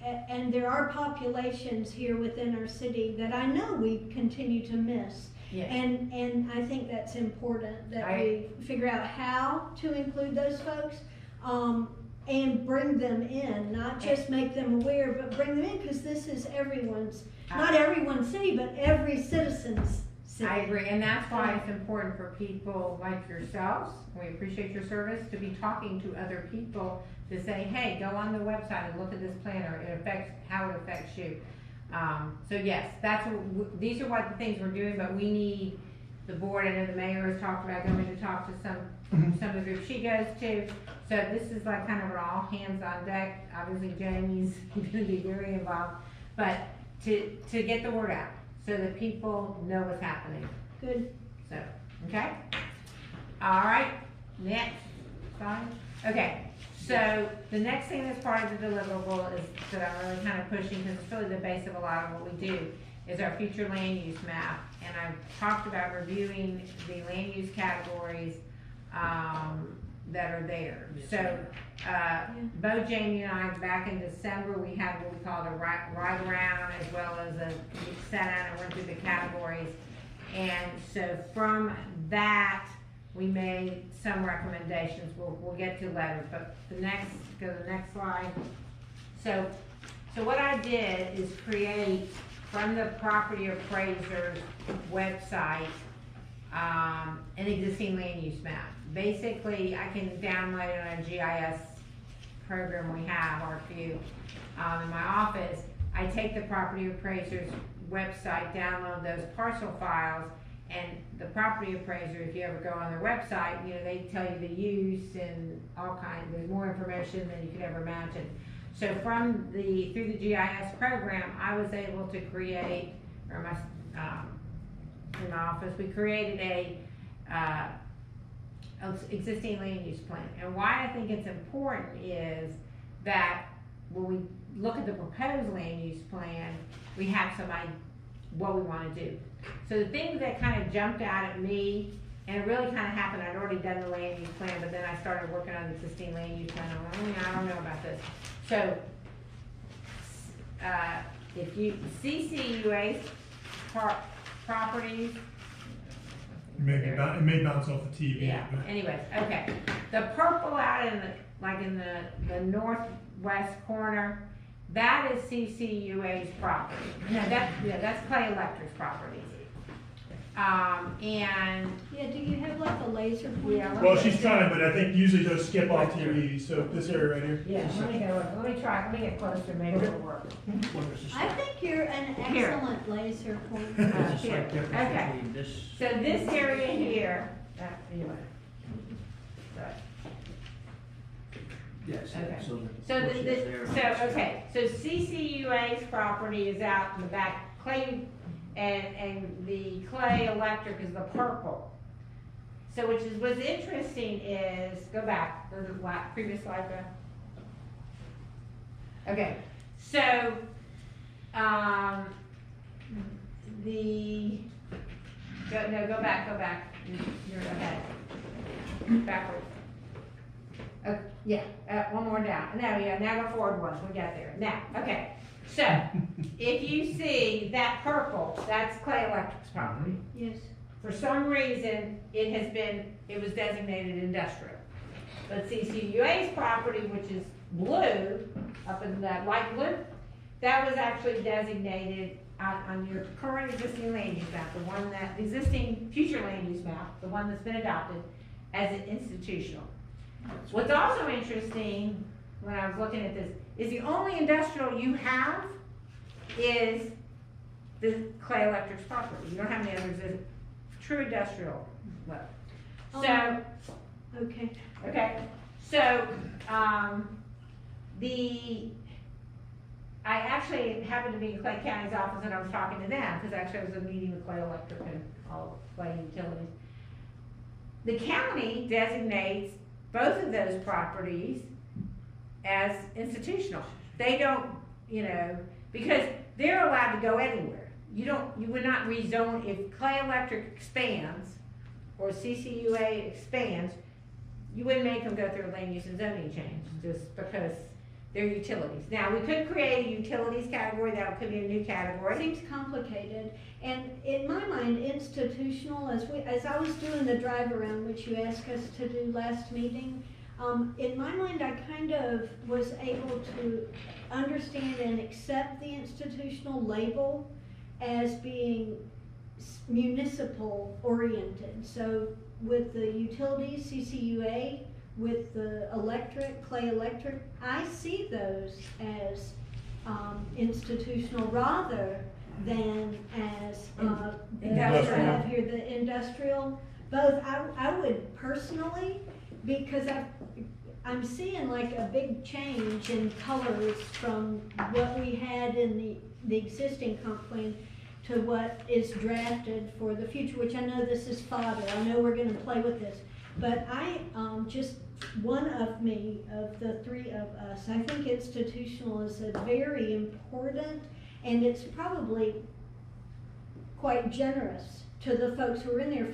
And there are populations here within our city that I know we continue to miss. Yeah. And I think that's important that we figure out how to include those folks, and bring them in, not just make them aware, but bring them in, because this is everyone's, not everyone's city, but every citizen's city. I agree, and that's why it's important for people like yourselves, we appreciate your service, to be talking to other people, to say, hey, go on the website and look at this plan, or how it affects you. So yes, these are what the things we're doing, but we need the board. I know the mayor has talked about going to talk to some of the groups she goes to. So this is like kind of an all hands on deck. Obviously Jamie's going to be very involved, but to get the word out so that people know what's happening. Good. So, okay. All right, next slide. Okay, so the next thing that's part of the deliverable is that I'm really kind of pushing, because it's really the base of a lot of what we do, is our future land use map. And I've talked about reviewing the land use categories that are there. So, Bo, Jamie, and I, back in December, we had what we called a ride around, as well as we sat down and went through the categories. And so from that, we made some recommendations. We'll get to letters, but go to the next slide. So what I did is create from the property appraiser's website, an existing land use map. Basically, I can download it on a GIS program we have, or a few, in my office. I take the property appraiser's website, download those parcel files, and the property appraiser, if you ever go on their website, you know, they tell you the use and all kinds, there's more information than you could ever imagine. So through the GIS program, I was able to create, or in my office, we created a existing land use plan. And why I think it's important is that when we look at the proposed land use plan, we have some idea what we want to do. So the things that kind of jumped out at me, and it really kind of happened, I'd already done the land use plan, but then I started working on the existing land use plan. I'm like, I don't know about this. So, if you CCUA properties, It may bounce off the TV. yeah, but- anyways, okay. The purple out in the northwest corner, that is CCUA's property. No, that's Clay Electric's property. And, Yeah, do you have like a laser pointer? Yeah. Well, she's trying, but I think usually those skip off TV, so this area right here. yeah, let me get closer, maybe it'll work. What is this? I think you're an Here. excellent laser pointer. What's the Here, slight difference okay. between this? So this area here, anyway. Right. Yes, Okay. so the So portion is there. okay, so CCUA's property is out in the back, Clay, and the Clay Electric is the purple. So what's interesting is, go back, the previous slide back. Okay, so, go back, you're ahead, backwards. Yeah, one more down. Now go forward one. We got there. Now, okay. So, if you see that purple, that's Clay Electric's property. Yes. For some reason, it was designated industrial. But CCUA's property, which is blue, up in that light blue, that was actually designated on your current existing land use map, the existing future land use map, the one that's been adopted, as an institutional. What's also interesting, when I was looking at this, is the only industrial you have is the Clay Electric's property. You don't have any others. There's true industrial left. So, Okay. okay, so, I actually happened to be in Clay County's office and I was talking to them, because actually I was in a meeting with Clay Electric and all of Clay Utilities. The county designates both of those properties as institutional. They don't, because they're allowed to go anywhere. You would not rezone, if Clay Electric expands, or CCUA expands, you wouldn't make them go through a land use and zoning change, just because they're utilities. Now, we could create a utilities category, that could be a new category. Seems complicated, and in my mind, institutional, as I was doing the drive around, which you asked us to do last meeting, in my mind, I kind of was able to understand and accept the institutional label as being municipal oriented. So with the utilities, CCUA, with the electric, Clay Electric, I see those as institutional rather than as, Industrial. I have here, the industrial. Both, I would personally, because I'm seeing like a big change in colors from what we had in the existing comp plan to what is drafted for the future, which I know this is fodder. I know we're gonna play with this. But I, just one of the three of us, I think institutional is a very important, and it's probably quite generous to the folks who are in there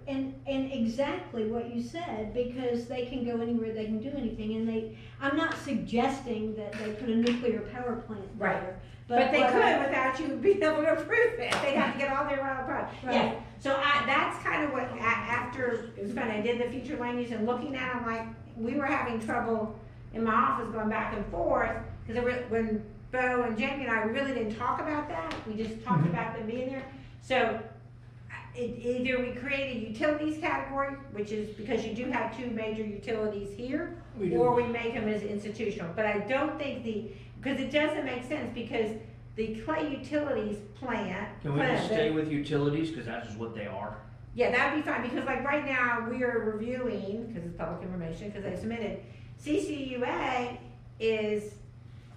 and exactly what you said, because they can go anywhere, they can do anything, and I'm not suggesting that they put a nuclear power plant there. Right. But they what could without you being able to approve it. They'd have to get all their own approval. Right. Yeah, so that's kind of what, after, it was funny, I did the future land use and looking at them, like, we were having trouble in my office going back and forth, because when Bo and Jamie and I, we really didn't talk about that, we just talked about them being there. So, either we create a utilities category, which is because you do have two major utilities here, We do. or we make them as institutional. But I don't think because it doesn't make sense, because the Clay Utilities plant. Can we just stay with utilities, cause that's just what they are? Yeah, that'd be fine, because like right now, we are reviewing, because it's public information, because they submitted, CCUA is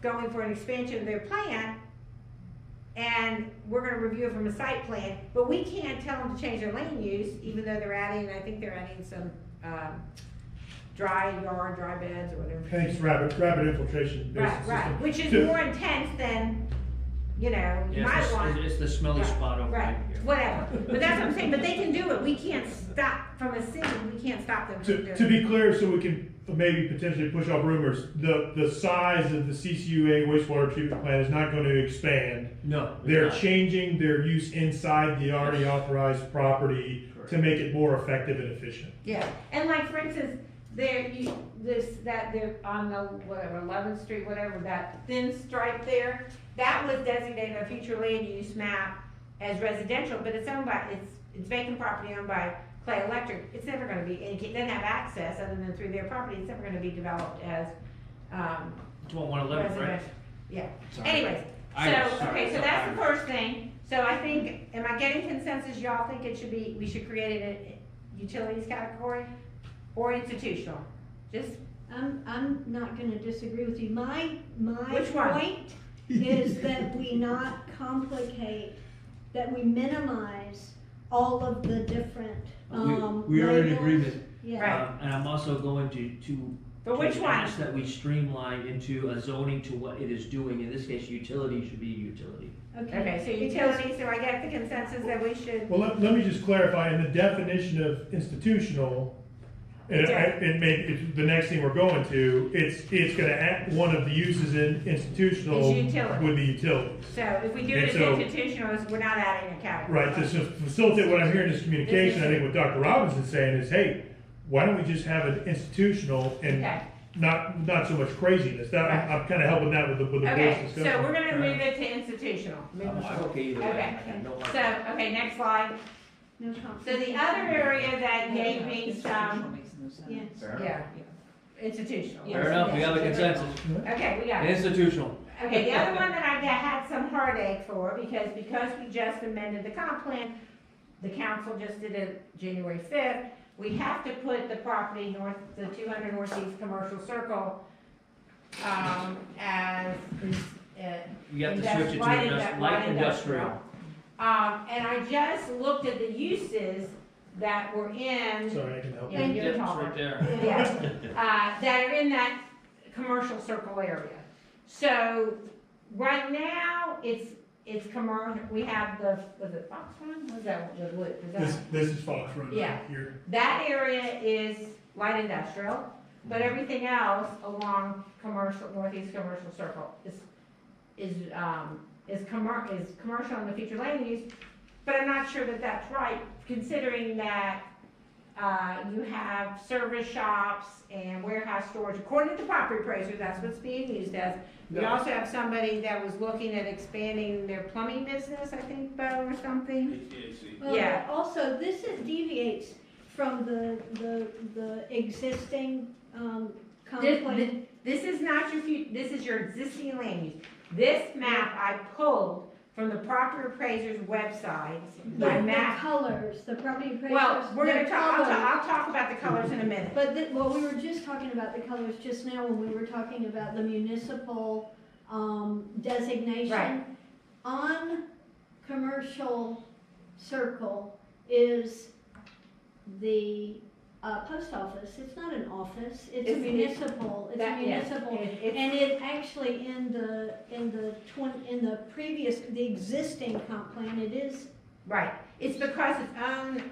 going for an expansion of their plant, and we're gonna review it from a site plan, but we can't tell them to change their land use, even though they're adding, I think they're adding some, dry beds or whatever. I think it's rapid infiltration based Right, system. right, which is To- more intense than, you know, you Yeah, might want. it's the smelly spot over Right, here. whatever, but that's what I'm saying, but they can do it, we can't stop, from a city, we can't stop them from doing it. To be clear, so we can maybe potentially push off rumors, the size of the CCUA wastewater treatment plant is not going to expand. No. it's They're not. changing their use inside the already authorized property Correct. to make it more effective and efficient. Yeah, and like, for instance, they're on the, whatever, 11th Street, whatever, that thin stripe there, that was designated a future land use map as residential, but it's owned by, it's vacant property owned by Clay Electric. It's never gonna be, and it doesn't have access other than through their property, it's never gonna be developed as, It's 111, right? residential. Yeah, Sorry. anyways, Sorry, okay, so it's that's the Irish. first thing. So I think, am I getting consensus, y'all think it should be, we should create a utilities category or institutional? Just, I'm not gonna disagree with you. My Which one? point is that we not complicate, that we minimize all of the different, We are in labels. agreement. Yeah. Right. And I'm also going to but which one? ask that we streamline into a zoning to what it is doing. In this case, utility should be utility. Okay, so Because- utilities, so I get the consensus that we should, Well, let me just clarify, in the definition of institutional, and the next thing we're going to, it's gonna add, one of the uses in institutional Is utility. would be utilities. so if we do And it as so- institutional, we're not adding a category. Right, to facilitate what I'm hearing is communication, I think what Dr. Robinson's saying is, hey, why don't we just have an institutional and Okay, not so much craziness, that, Right. I'm kinda helping that with the board's okay, discussion. so we're gonna move it to institutional. I'm okay either way. Okay. I have no hard- So, okay, next slide. No So conflict. the other area that gave me some, Makes no sense. Yes. Fair enough. yeah, institutional. Fair enough, we have a consensus. Okay, we got it. Institutional. Okay, the other one that I had some heartache for, because we just amended the comp plan, the council just did it January 5th, we have to put the property north, the 200 Northeast Commercial Circle, as, We have to switch it to light industrial. and I just looked at the uses that were in, Sorry, I can help you. Yeah, you're Yep, it's taller. right there. yeah, that are in that commercial circle area. So, right now, it's commercial, we have was it Fox Run? What is that, is that? This is Fox Run Yeah. right here. That area is light industrial, but everything else along Northeast Commercial Circle is commercial in the future land use, but I'm not sure that that's right, considering that, you have service shops and warehouse storage, according to the property appraiser, that's what's being used as. We Yeah. also have somebody that was looking at expanding their plumbing business, I think, Bo, or something. Well, Yeah. Also, this deviates from the existing, comp plan. This is not this is your existing land use. This map I pulled from the property appraiser's website. The My map, colors, the property appraisers. well, we're gonna the talk, colors. I'll talk about the colors in a minute. But well, we were just talking about the colors just now when we were talking about the municipal, designation. Right. On commercial circle is the, post office. It's not an office, it's a It's- municipal, it's a That- yes, municipal. it's- And it actually, in the previous, the existing comp plan, it is, Right, it's because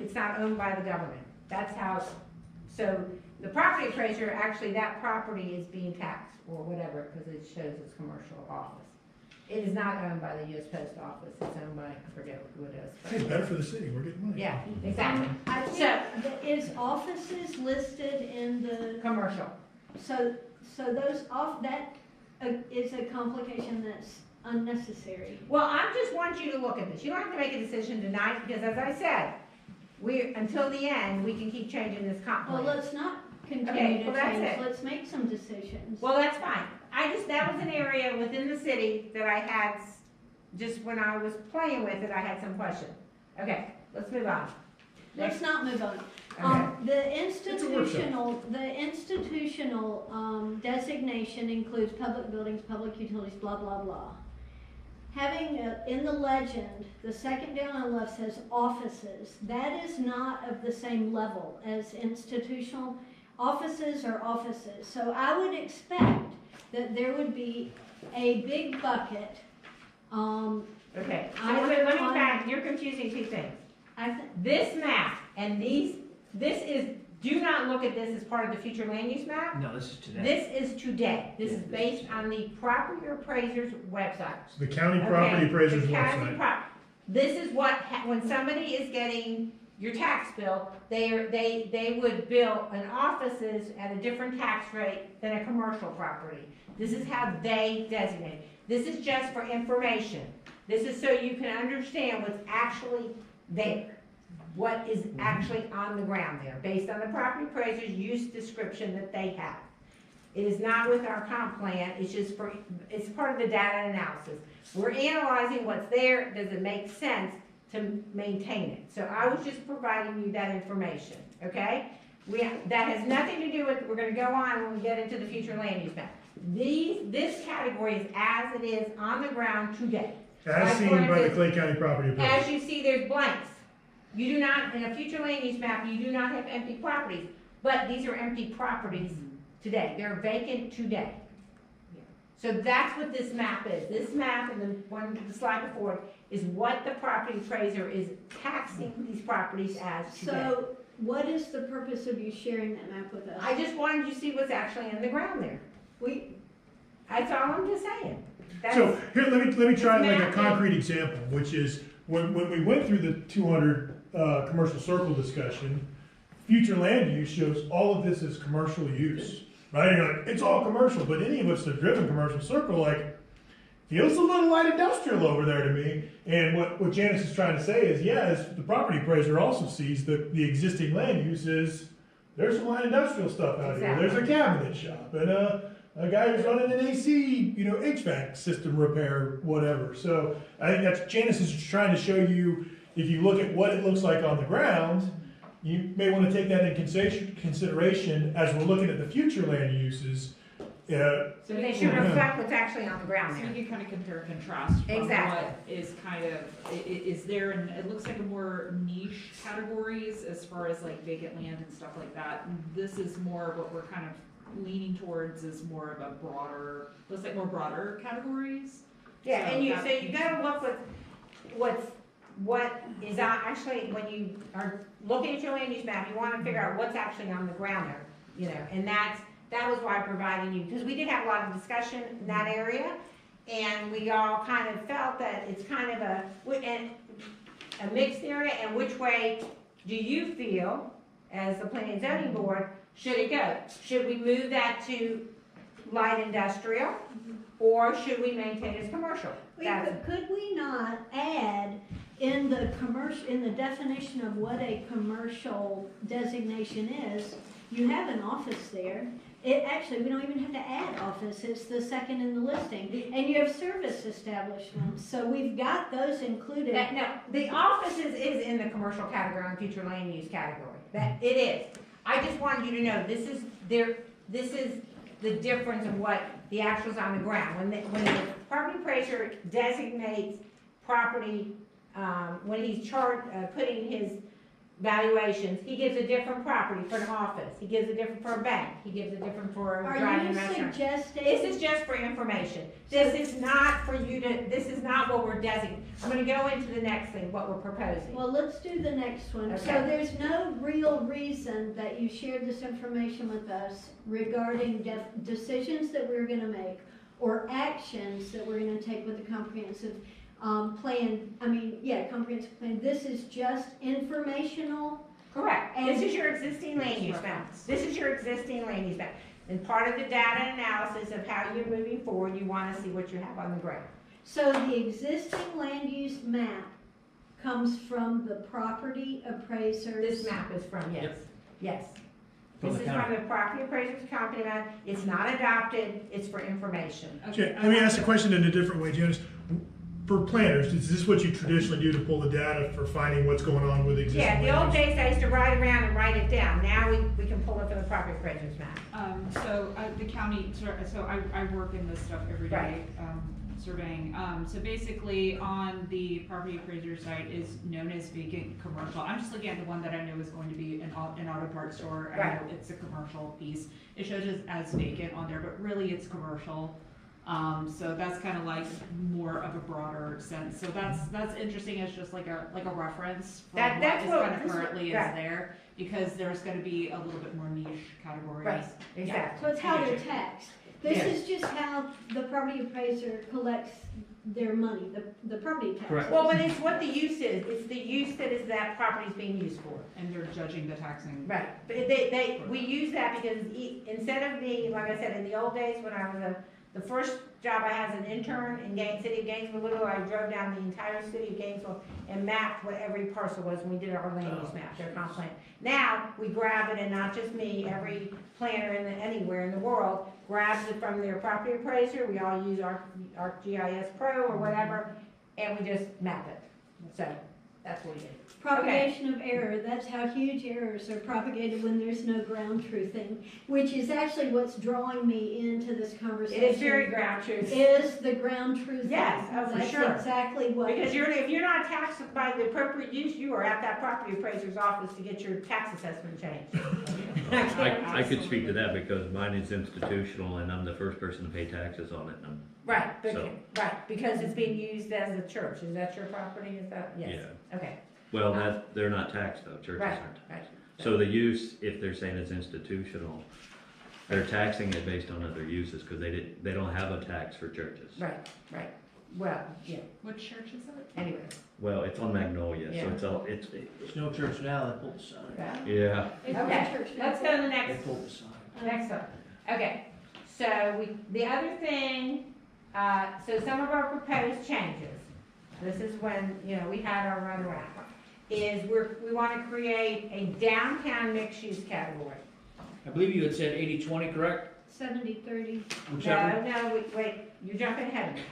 it's not owned by the government. That's how, so the property appraiser, actually, that property is being taxed or whatever, because it shows it's commercial office. It is not owned by the US Post Office, it's owned by, I forget who it Hey, is. better for the city, we're getting money. Yeah, exactly, I think, is offices listed in the, commercial. so those is a complication that's unnecessary. Well, I just want you to look at this. You don't have to make a decision tonight, because as I said, until the end, we can keep changing this comp Well, plan. let's not Okay, continue to well, that's change, it. let's make some decisions. Well, that's fine. That was an area within the city that I had, just when I was playing with it, I had some questions. Okay, let's move on. Let's not move on. Okay. The institutional designation includes public buildings, public utilities, blah, blah, blah. Having, in the legend, the second down on the left says offices. That is not of the same level as institutional. Offices are offices. So I would expect that there would be a big bucket, Okay, so I let me would back, you're confusing two things. I think, This map and do not look at this as part of the future land use map. No, this is today. This is today. This is based on the property appraiser's website. The county Okay, property appraiser's the county website. This is what, when somebody is getting your tax bill, they would bill an offices at a different tax rate than a commercial property. This is how they designate. This is just for information. This is so you can understand what's actually there. What is actually on the ground there, based on the property appraiser's use description that they have. It is not with our comp plan, it's part of the data analysis. We're analyzing what's there, does it make sense to maintain it? So I was just providing you that information, okay? That has nothing to do with, we're gonna go on when we get into the future land use map. This category is as it is on the ground today. As seen by the Clay County property appraiser. As you see, there's blanks. You do not, in a future land use map, you do not have empty properties, but these are empty properties today. They're vacant today. So that's what this map is. This map and the slide before is what the property appraiser is taxing these properties as today. so what is the purpose of you sharing that map with us? I just wanted you to see what's actually in the ground there. That's all I'm just saying. So here, let me try like a Map. concrete example, which is when we went through the 200 commercial circle discussion, future land use shows all of this as commercial use, right? And you're like, it's all commercial, but any of us that have driven commercial circle, like, feels a little light industrial over there to me. And what Janice is trying to say is, yes, the property appraiser also sees the existing land use is, there's some light industrial stuff out here. There's a cabinet shop and a guy who's running an AC, HVAC system repair, whatever. So I think that's, Janice is trying to show you, if you look at what it looks like on the ground, you may want to take that into consideration as we're looking at the future land uses. So they should reflect what's actually on the ground So there. you can kind of compare and contrast from Exactly. what is kind of, is there, and it looks like a more niche categories as far as like vacant land and stuff like that. This is more what we're kind of leaning towards is more of a broader, looks like more broader categories. Yeah, So and you that- gotta look what is actually, when you are looking at your land use map, you wanna figure out what's actually on the ground there, and that was why I'm providing you, because we did have a lot of discussion in that area, and we all kind of felt that it's kind of a mixed area, and which way do you feel, as the planning and zoning board, should it go? Should we move that to light industrial, or should we maintain it as commercial? Could we not add in the definition of what a commercial designation is, you have an office there. Actually, we don't even have to add office, it's the second in the listing. And you have service establishments, so we've got those included. No, the offices is in the commercial category and future land use category. That, it is. I just wanted you to know, this is the difference of what the actual's on the ground. When the property appraiser designates property, when he's putting his valuations, he gives a different property for an office, he gives a different for a bank, he gives a different for a Are driving you restaurant. suggesting? This is just for information. This is not for you to, this is not what we're designating. I'm gonna go into the next thing, what we're proposing. Well, let's do the next one. So Okay. there's no real reason that you shared this information with us regarding decisions that we're gonna make or actions that we're gonna take with the comprehensive plan, comprehensive plan. This is just informational. Correct. And- This is your existing land use map. This is your existing land use map. And part of the data analysis of how you're moving forward, you wanna see what you have on the ground. So the existing land use map comes from the property appraisers. This map is from, yes, Yep. yes. From This the is from county. the property appraiser's company map. It's not adopted, it's for information. Jan- let me ask the question in a different way, Janice. For planners, is this what you traditionally do to pull the data for finding what's going on with existing? Yeah, the land old use? days I used to ride around and write it down. Now we can pull it from the property appraiser's map. The county, so I work in this stuff every day, Right. surveying. So basically, on the property appraiser site is known as vacant commercial. I'm just looking at the one that I know is going to be an auto parts store. I know Right. it's a commercial piece. It shows it as vacant on there, but really it's commercial. So that's kind of like more of a broader sense. So that's interesting as just like a reference for That's what is what- kind of this is- currently is right. there, because there's going to be a little bit more niche categories. Right, exactly. So it's how they're taxed. This Yes. is just how the property appraiser collects their money, the property taxes. Correct. Well, but it's what the use is. It's the use that is that property's being used for. And they're judging the taxing. Right, but we use that because instead of being, like I said, in the old days when I was the first job I had as an intern in city of Gainesville, I drove down the entire city of Gainesville and mapped what every parcel was when we did our land use map, their comp plan. Now, we grab it, and not just me, every planner anywhere in the world grabs it from their property appraiser. We all use our GIS Pro or whatever, and we just map it. So, that's what we do. Propagation of error, that's how huge errors are propagated when there's no ground truthing, which is actually what's drawing me into this conversation. It is very ground truth. Is the ground truthing. Yes, oh, for sure. That's exactly what. Because if you're not taxed by the appropriate use, you are at that property appraiser's office to get your tax assessment changed. I could speak to that because mine is institutional and I'm the first person to pay taxes on it. And Right, So- right, because it's being used as a church. Is that your property? Is that, yes? Okay, Well, they're not taxed though, churches right, aren't. right. So the use, if they're saying it's institutional, they're taxing it based on other uses because they don't have a tax for churches. Right, right. Well, yeah, What church is it? anyway. Well, it's on Magnolia, Yeah. so it's all, it's, There's no church now, they pulled the sign. Right. yeah. It's Okay, the church let's now. go to the They next, pulled the sign. next one. Okay, so the other thing, so some of our proposed changes, this is when, we had our runaround, is we want to create a downtown mixed-use category. I believe you had said 80-20, correct? 70-30. Whichever. No, wait, you're jumping ahead of me.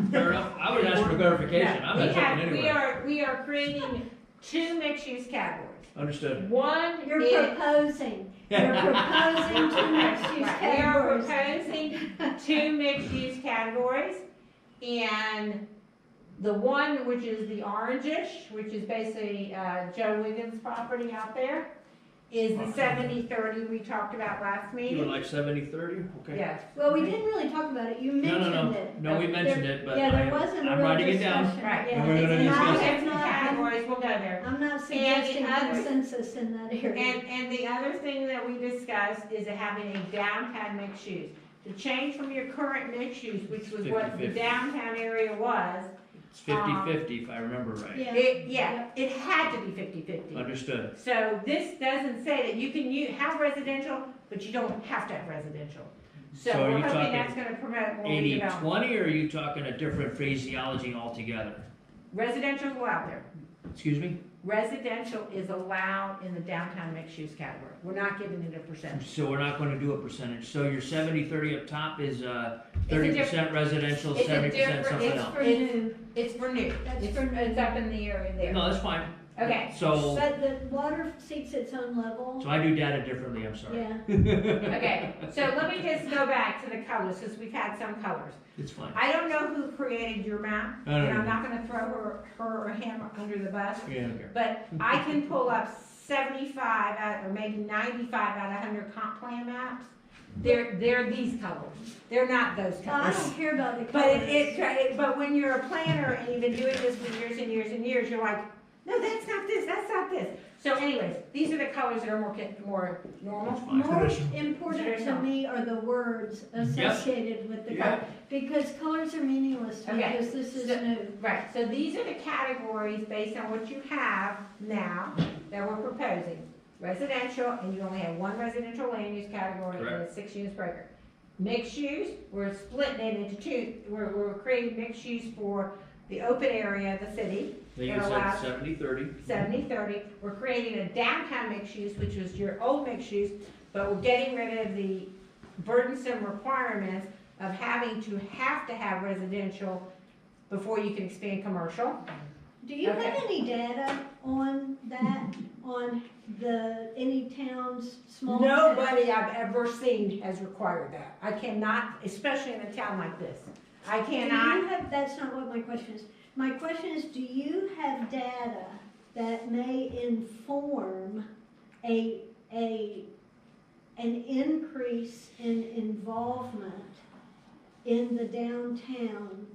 Fair enough. I was asking for clarification. I'm not jumping anywhere. We are creating two mixed-use categories. Understood. One You're is. proposing, you're proposing two mixed-use Right, we are categories. proposing two mixed-use categories, and the one which is the orangish, which is basically, Joe Wiggins' property out there, is the 70-30 we talked about last You meeting. would like 70-30? Okay. Yes. Well, we didn't really talk about it, you No, mentioned no, no. it. No, we mentioned it, but Yeah, there wasn't a I'm real writing it down. discussion. Right. Yeah, We're gonna it's not- discuss it. it's not- Categories, we'll go there. I'm not suggesting other- consensus in that area. And the other thing that we discussed is having a downtown mixed use. To change from your current mixed use, which was what the 50-50. downtown area was, It's 50-50 if I remember right. Yeah. it had to be 50-50. Understood. So this doesn't say that you can have residential, but you don't have to have residential. So So are we're you hoping talking that's gonna promote more redevelopment. 80-20, or are you talking a different phraseology altogether? Residential is allowed there. Excuse me? Residential is allowed in the downtown mixed use category. We're not giving it a percentage. So we're not gonna do a percentage. So your 70-30 up top is 30% different- residential, it's a 70% different- something it's else. For new, It's for new. That's It's for new. It's up in the area there. No, that's fine. Okay, So but the water seeks its own level, I do data differently, I'm sorry. yeah. okay. So let me just go back to the colors, because we've had some colors. It's fine. I don't know who created your map, I don't and I'm know. not gonna throw her or him under the bus, Yeah, okay. but I can pull up 75 out, or maybe 95 out of 100 comp plan maps. They're these colors. They're not those Well, I colors. don't care about the But colors. but when you're a planner and you've been doing this for years and years and years, you're like, no, that's not this, that's not this. So anyways, these are the colors that are more normal. That's fine. More Traditional. important to Traditional. me are the words associated with the color, because colors are meaningless to me, Okay. because this is So- new. Right, so these are the categories based on what you have now that we're proposing. residential, and you only have one residential land use category, and Correct. it's 6 units per acre. Mixed use, we're splitting it into two, we're creating mixed use for the open area of the city. Then you It said allows 70-30. 70-30. We're creating a downtown mixed use, which was your old mixed use, but we're getting rid of the burdensome requirements of having to have residential before you can expand commercial. Do you have Okay. any data on that, on any towns, small towns? Nobody I've ever seen has required that. I cannot, especially in a town like this. I Do you cannot, have, that's not what my question is. My question is, do you have data that may inform an increase in involvement in the downtown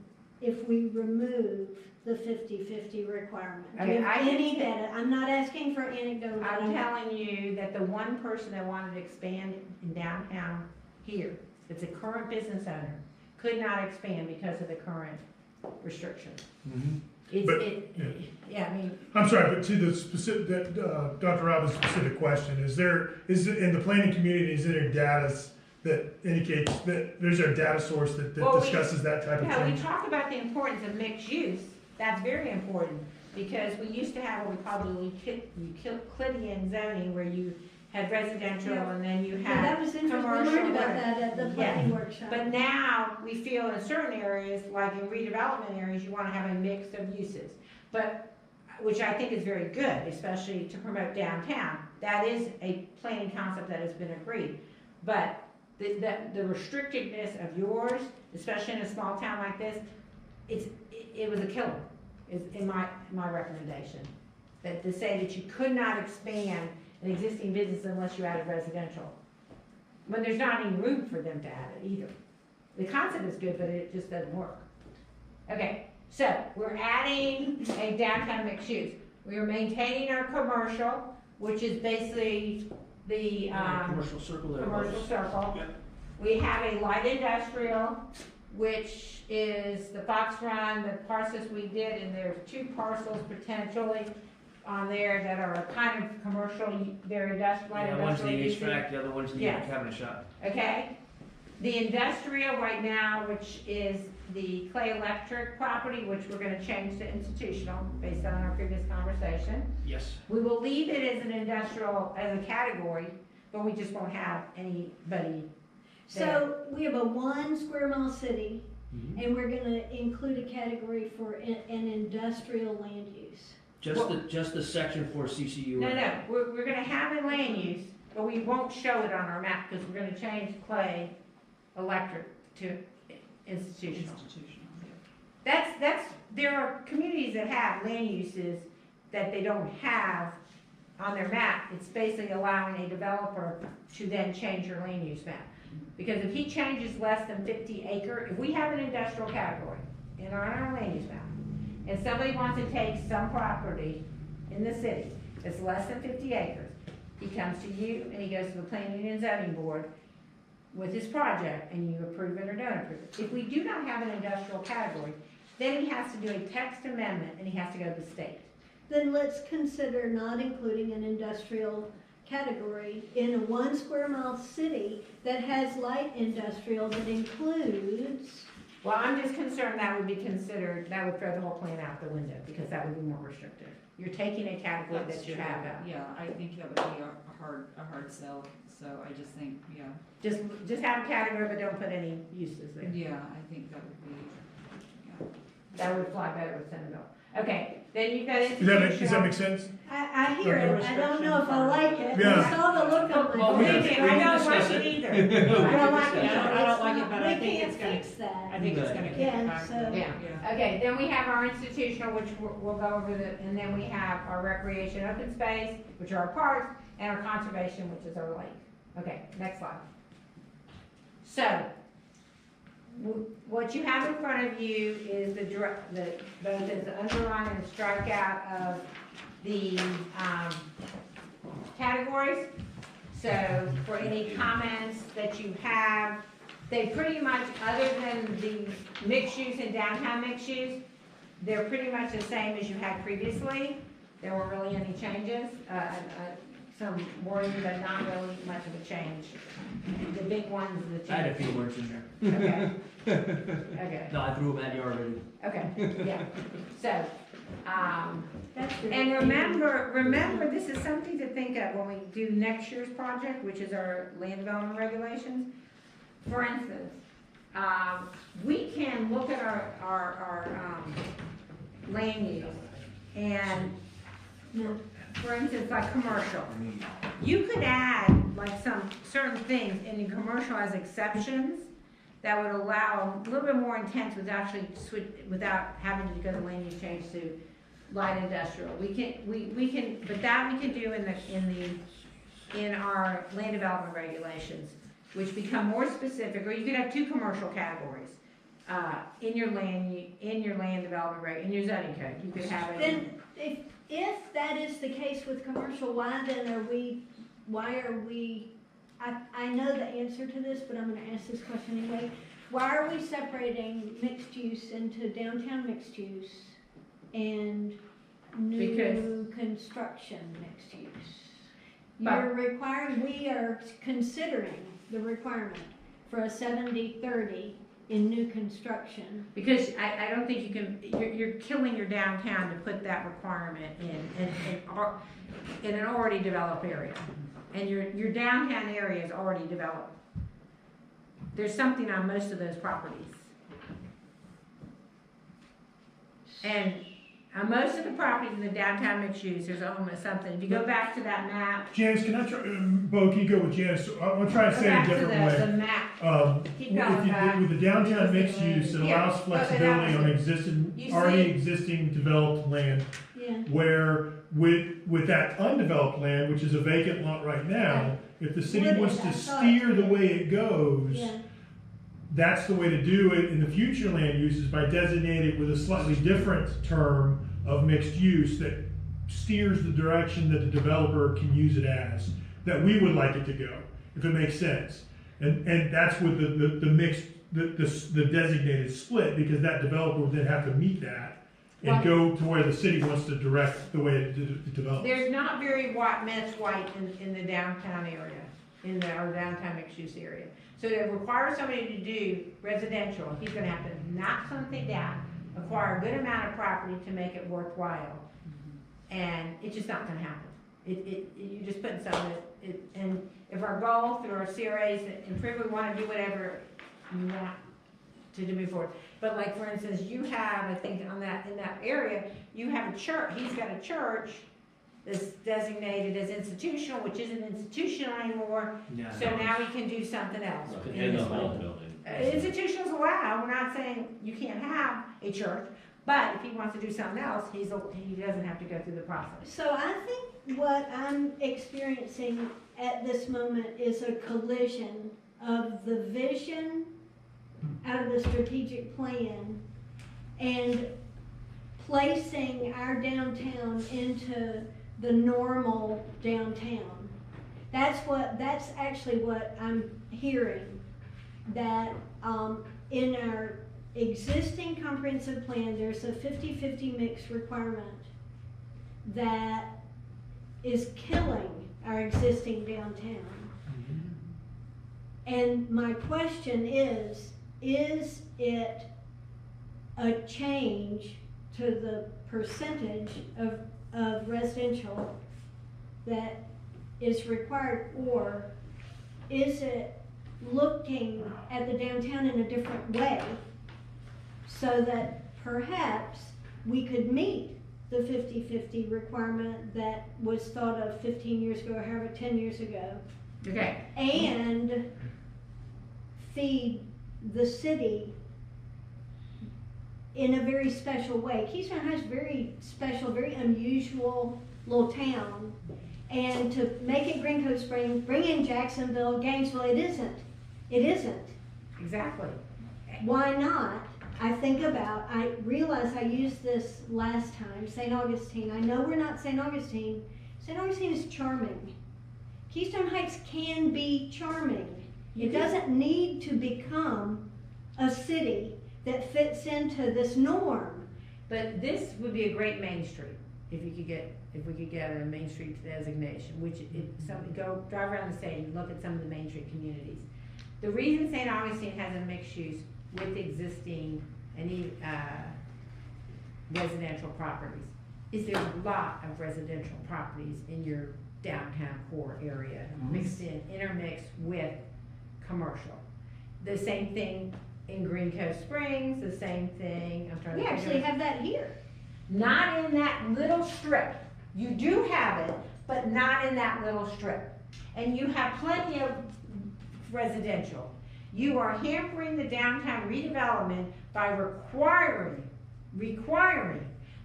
if we remove the 50-50 requirement? Do Okay, you have I can any say- data? I'm not asking for anecdotal. I'm telling you that the one person that wanted to expand in downtown here, that's a current business owner, could not expand because of the current restrictions. It's, But- yeah, I mean, I'm sorry, but to the specific, Dr. Robbins' specific question, is it in the planning community, is there data that indicates that there's a data source that Well, we- discusses that type of yeah, we thing? talk about the importance of mixed use. That's very important, because we used to have what we call the Euclidean zoning, where you had residential Yeah. and then you Yeah, had that was interesting. We commercial, learned about whatever. that at the planning workshop. But now, we feel in certain areas, like in redevelopment areas, you wanna have a mix of uses. But, which I think is very good, especially to promote downtown. That is a planning concept that has been agreed. But the restrictiveness of yours, especially in a small town like this, it was a killer, is in my recommendation. That to say that you could not expand an existing business unless you added residential. When there's not any room for them to add it either. The concept is good, but it just doesn't work. Okay, so we're adding a downtown mixed use. We are maintaining our commercial, which is basically the, Commercial circle there. commercial circle. Yeah. We have a light industrial, which is the Fox Run, the parcels we did, and there's 2 parcels potentially on there that are kind of commercial, they're industrial, light Yeah, one's the industrial uses. HVAC, the other one's the Yes. cabinet shop. Okay? The industrial right now, which is the Clay Electric property, which we're gonna change to institutional, based on our previous conversation. Yes. We will leave it as an industrial, as a category, but we just won't have anybody. So we have a 1 square mile city, Mhm. and we're gonna include a category for an industrial land use. Just the section for CCU. No, we're gonna have a land use, but we won't show it on our map, because we're gonna change Clay Electric to institutional. There are communities that have land uses that they don't have on their map. It's basically allowing a developer to then change your land use map. Because if he changes less than 50 acre, if we have an industrial category in our land use map, and somebody wants to take some property in the city that's less than 50 acres, he comes to you and he goes to the planning and zoning board with his project, and you approve it or don't approve it. If we do not have an industrial category, then he has to do a text amendment and he has to go to the state. Then let's consider not including an industrial category in a 1 square mile city that has light industrial that includes. Well, I'm just concerned that would be considered, that would throw the whole plan out the window, because that would be more restrictive. You're taking a category That's that you true. have out. Yeah, I think that would be a hard sell, so I just think, yeah, Just have a category, but don't put any uses there. yeah, I think that would be, yeah. That would fly better with Senate bill. Okay, then you've got Does that institutional. make sense? I hear it, I don't know if I like it. Yeah. I saw the look on Well, my we Believe face. me, can I don't discuss like it it. either. We can I don't like discuss it. it. I don't like it, but I We think can't it's gonna, fix that. I think it's gonna kick it Yeah, back. so- Yeah. Yeah. Okay, then we have our institutional, which we'll go over and then we have our recreation open space, which are our parks, and our conservation, which is our lake. Okay, next slide. So, what you have in front of you is both the underline and strikeout of the, categories. So, for any comments that you have, they pretty much, other than the mixed use and downtown mixed use, they're pretty much the same as you had previously. There weren't really any changes. some wording, but not really much of a change. The big ones, the I had a change. few words in there. Okay. Okay, No, I threw them at you already. okay, yeah. So, That's and remember, this is something to think of when we do next year's project, which is our land development regulations. For instance, we can look at our land use and, for instance, like commercial. You could add like some certain things in the commercial as exceptions that would allow a little bit more intense without having to go to land use change to light industrial. We can, but that we can do in our land development regulations, which become more specific, or you could have two commercial categories, in your land development in your zoning code. You could have it. Then, if that is the case with commercial, why are we, I know the answer to this, but I'm gonna ask this question anyway. Why are we separating mixed use into downtown mixed use and new construction mixed use? We are considering the requirement for a 70-30 in new construction. Because I don't think you can, you're killing your downtown to put that requirement in an already developed area. And your downtown area is already developed. There's something on most of those properties. And on most of the properties in the downtown mixed use, there's almost something. If you go back to that map. Janice, can I try, Bo, can you go with Janice? I'm gonna try to say it a different way. The map. Keep going, With the downtown mixed use, it Here, allows flexibility on You already see? existing developed land. Yeah. Where with that undeveloped land, which is a vacant lot right now, if the city Would it? wants I to saw steer it. the way it goes, Yeah. that's the way to do it in the future land uses, by designating it with a slightly different term of mixed use that steers the direction that the developer can use it as, that we would like it to go, if it makes sense. And that's with the mixed, the designated split, because that developer would then have to meet that and go to where the city wants to direct the way it develops. There's not very much white in the downtown area, our downtown mixed use area. So to require somebody to do residential, he's gonna have to knock something down, acquire a good amount of property to make it worthwhile. And it's just not gonna happen. You're just putting something, and if our goal through our CRAs, and if we wanna do whatever you want to move forward. But like, for instance, you have, I think in that area, you have a church, he's got a church that's designated as institutional, which isn't institutional anymore. Yeah. So now he can do something else. In the whole building. Institutionals allowed, we're not saying you can't have a church, but if he wants to do something else, he doesn't have to go through the process. So I think what I'm experiencing at this moment is a collision of the vision out of the strategic plan and placing our downtown into the normal downtown. That's actually what I'm hearing, that in our existing comprehensive plan, there's a 50-50 mix requirement that is killing our existing downtown. And my question is it a change to the percentage of residential that is required, or is it looking at the downtown in a different way so that perhaps we could meet the 50-50 requirement that was thought of 15 years ago, or however, 10 years ago, Okay. and feed the city in a very special way. Keystone Heights is very special, very unusual little town. And to make it Green Cove Springs, bring in Jacksonville, Gainesville, it isn't. It isn't. Exactly. Why not? I realize I used this last time, St. Augustine. I know we're not St. Augustine. St. Augustine is charming. Keystone Heights can be charming. It doesn't need to become a city that fits into this norm. But this would be a great Main Street if you could get, if we could get a Main Street designation, which go drive around the state and look at some of the Main Street communities. The reason St. Augustine has a mixed use with existing residential properties is there's a lot of residential properties in your downtown core area, intermixed with commercial. The same thing in Green Cove Springs, the same thing, I'm trying to We think actually of- have that here. Not in that little strip. You do have it, but not in that little strip. And you have plenty of residential. You are hampering the downtown redevelopment by requiring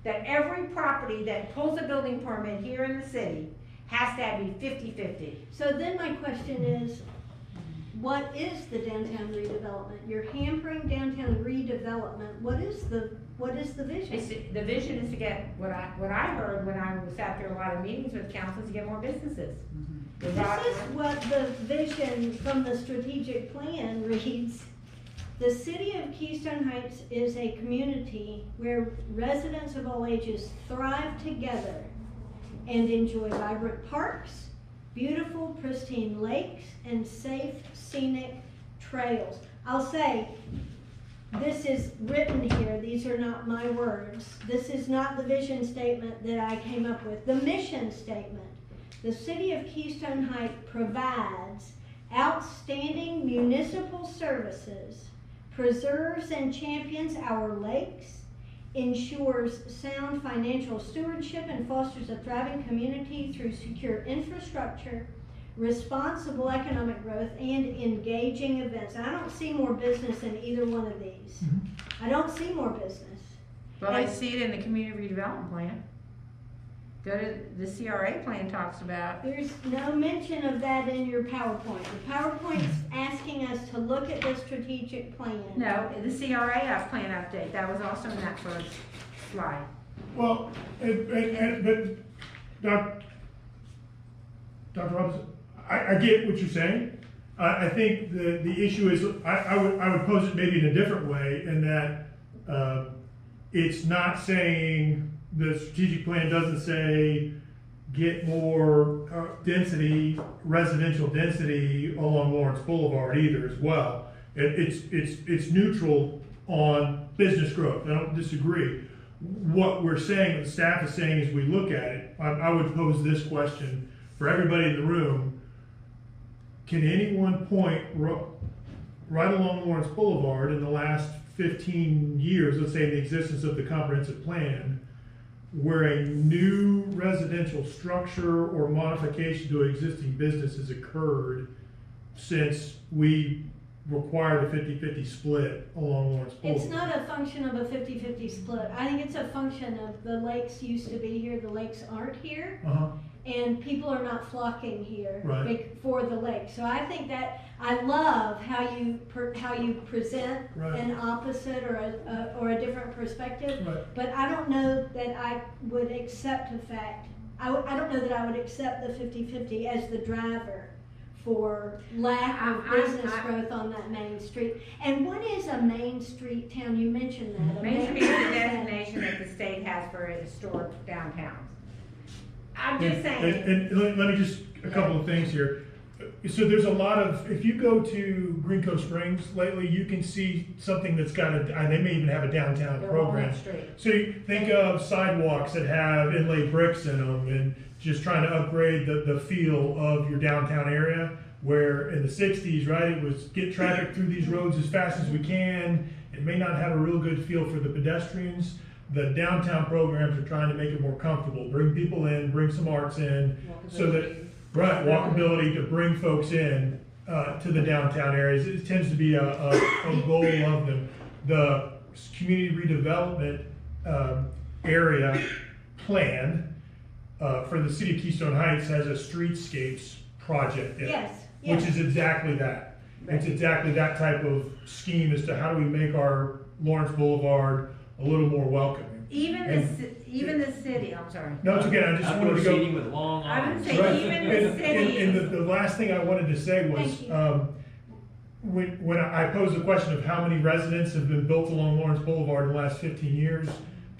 that every property that pulls a building permit here in the city has to be 50-50. So then my question is, what is the downtown redevelopment? You're hampering downtown redevelopment. What is the vision? The vision is to get, what I heard when I was after a lot of meetings with councils, to get more businesses. This is what the vision from the strategic plan reads. The city of Keystone Heights is a community where residents of all ages thrive together and enjoy vibrant parks, beautiful, pristine lakes, and safe, scenic trails. I'll say, this is written here, these are not my words. This is not the vision statement that I came up with. The mission statement. The city of Keystone Heights provides outstanding municipal services, preserves and champions our lakes, ensures sound financial stewardship, and fosters a thriving community through secure infrastructure, responsible economic growth, and engaging events. I don't see more business in either one of these. I don't see more business. Well, I see it in the community redevelopment plan. Go to the CRA plan talks about. There's no mention of that in your PowerPoint. The PowerPoint's asking us to look at the strategic plan. No, the CRA plan update, that was also in that first slide. Well, but Dr. Robinson, I get what you're saying. I think the issue is, I would pose it maybe in a different way, in that it's not saying, the strategic plan doesn't say get more density, residential density along Lawrence Boulevard either as well. It's neutral on business growth. I don't disagree. What we're saying, what the staff is saying as we look at it, I would pose this question for everybody in the room. Can anyone point right along Lawrence Boulevard in the last 15 years, let's say in the existence of the comprehensive plan, where a new residential structure or modification to an existing business has occurred since we required a 50-50 split along Lawrence Boulevard? It's not a function of a 50-50 split. I think it's a function of the lakes used to be here, the lakes aren't here, and people are not flocking here for the lake. So I think that, I love how you present an opposite or a different perspective, but I don't know that I would accept the fact, I don't know that I would accept the 50-50 as the driver for lack of business growth on that main street. And what is a main street town? You mentioned that. Main Street is a designation that the state has for historic downtowns. I'm just saying. And let me just, a couple of things here. So there's a lot of, if you go to Green Cove Springs lately, you can see something that's got they may even have a downtown program. So you think of sidewalks that have inlaid bricks in them, and just trying to upgrade the feel of your downtown area, where in the 60s, it was get traffic through these roads as fast as we can. It may not have a real good feel for the pedestrians. The downtown programs are trying to make it more comfortable, bring people in, bring some arts in, so that, walkability to bring folks in to the downtown areas. It tends to be a goal of them. The community redevelopment area plan for the city of Keystone Heights has a streetscapes project in it, which is exactly that. It's exactly that type of scheme as to how do we make our Lawrence Boulevard a little more welcoming. Even the city, I'm sorry. No, it's okay. I just wanted to go. Seating with long I would arms. say even the city. And the last thing I wanted to say was, when I posed the question of how many residents have been built along Lawrence Boulevard in the last 15 years,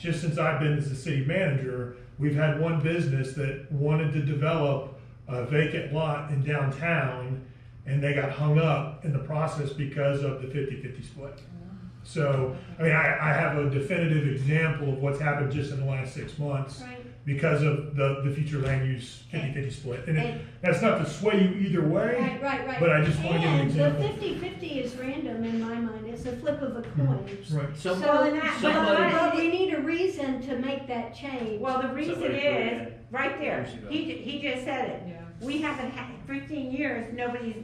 just since I've been as the city manager, we've had one business that wanted to develop a vacant lot in downtown, and they got hung up in the process because of the 50-50 split. So, I mean, I have a definitive example of what's happened just in the last 6 months Right. because of the future land use 50-50 split. And that's not to sway you either way, Right. but I just want to give an And example. the 50-50 is random in my mind. It's a flip of a coin. Right. So, Somebody- but we need a reason to make that change. Well, the reason Somebody put is, it right there, years ago. he just said it. Yeah. We haven't had, 15 years, nobody's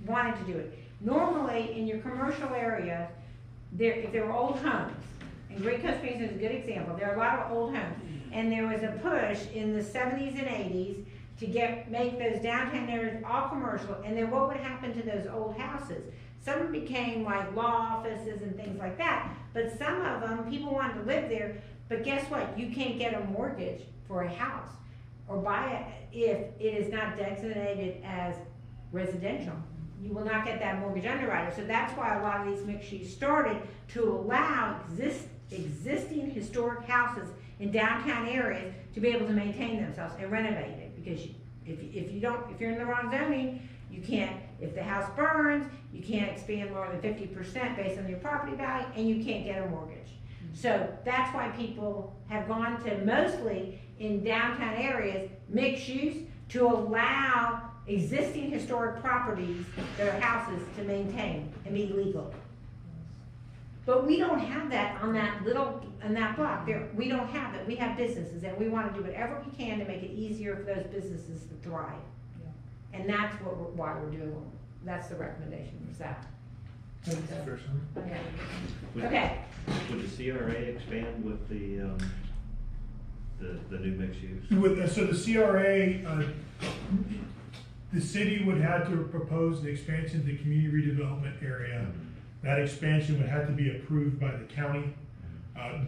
wanted to do it. Normally, in your commercial area, if there were old homes, and Great Coast Springs is a good example, there are a lot of old homes, and there was a push in the 70s and 80s to make those downtown areas all commercial, and then what would happen to those old houses? Some became like law offices and things like that, but some of them, people wanted to live there, but guess what? You can't get a mortgage for a house or buy it if it is not designated as residential. You will not get that mortgage underwriter. So that's why a lot of these mixed use started to allow existing historic houses in downtown areas to be able to maintain themselves and renovate it. Because if you're in the wrong zoning, you can't, if the house burns, you can't expand more than 50% based on your property value, and you can't get a mortgage. So that's why people have gone to mostly in downtown areas, mixed use, to allow existing historic properties, their houses, to maintain and be legal. But we don't have that on that block. We don't have it. We have businesses, and we want to do whatever we can to make it easier for those businesses to thrive. And that's why we're doing. That's the recommendation for that. Yeah. Okay. Would the CRA expand with the new mixed use? So the CRA, the city would have to propose the expansion of the community redevelopment area. That expansion would have to be approved by the county.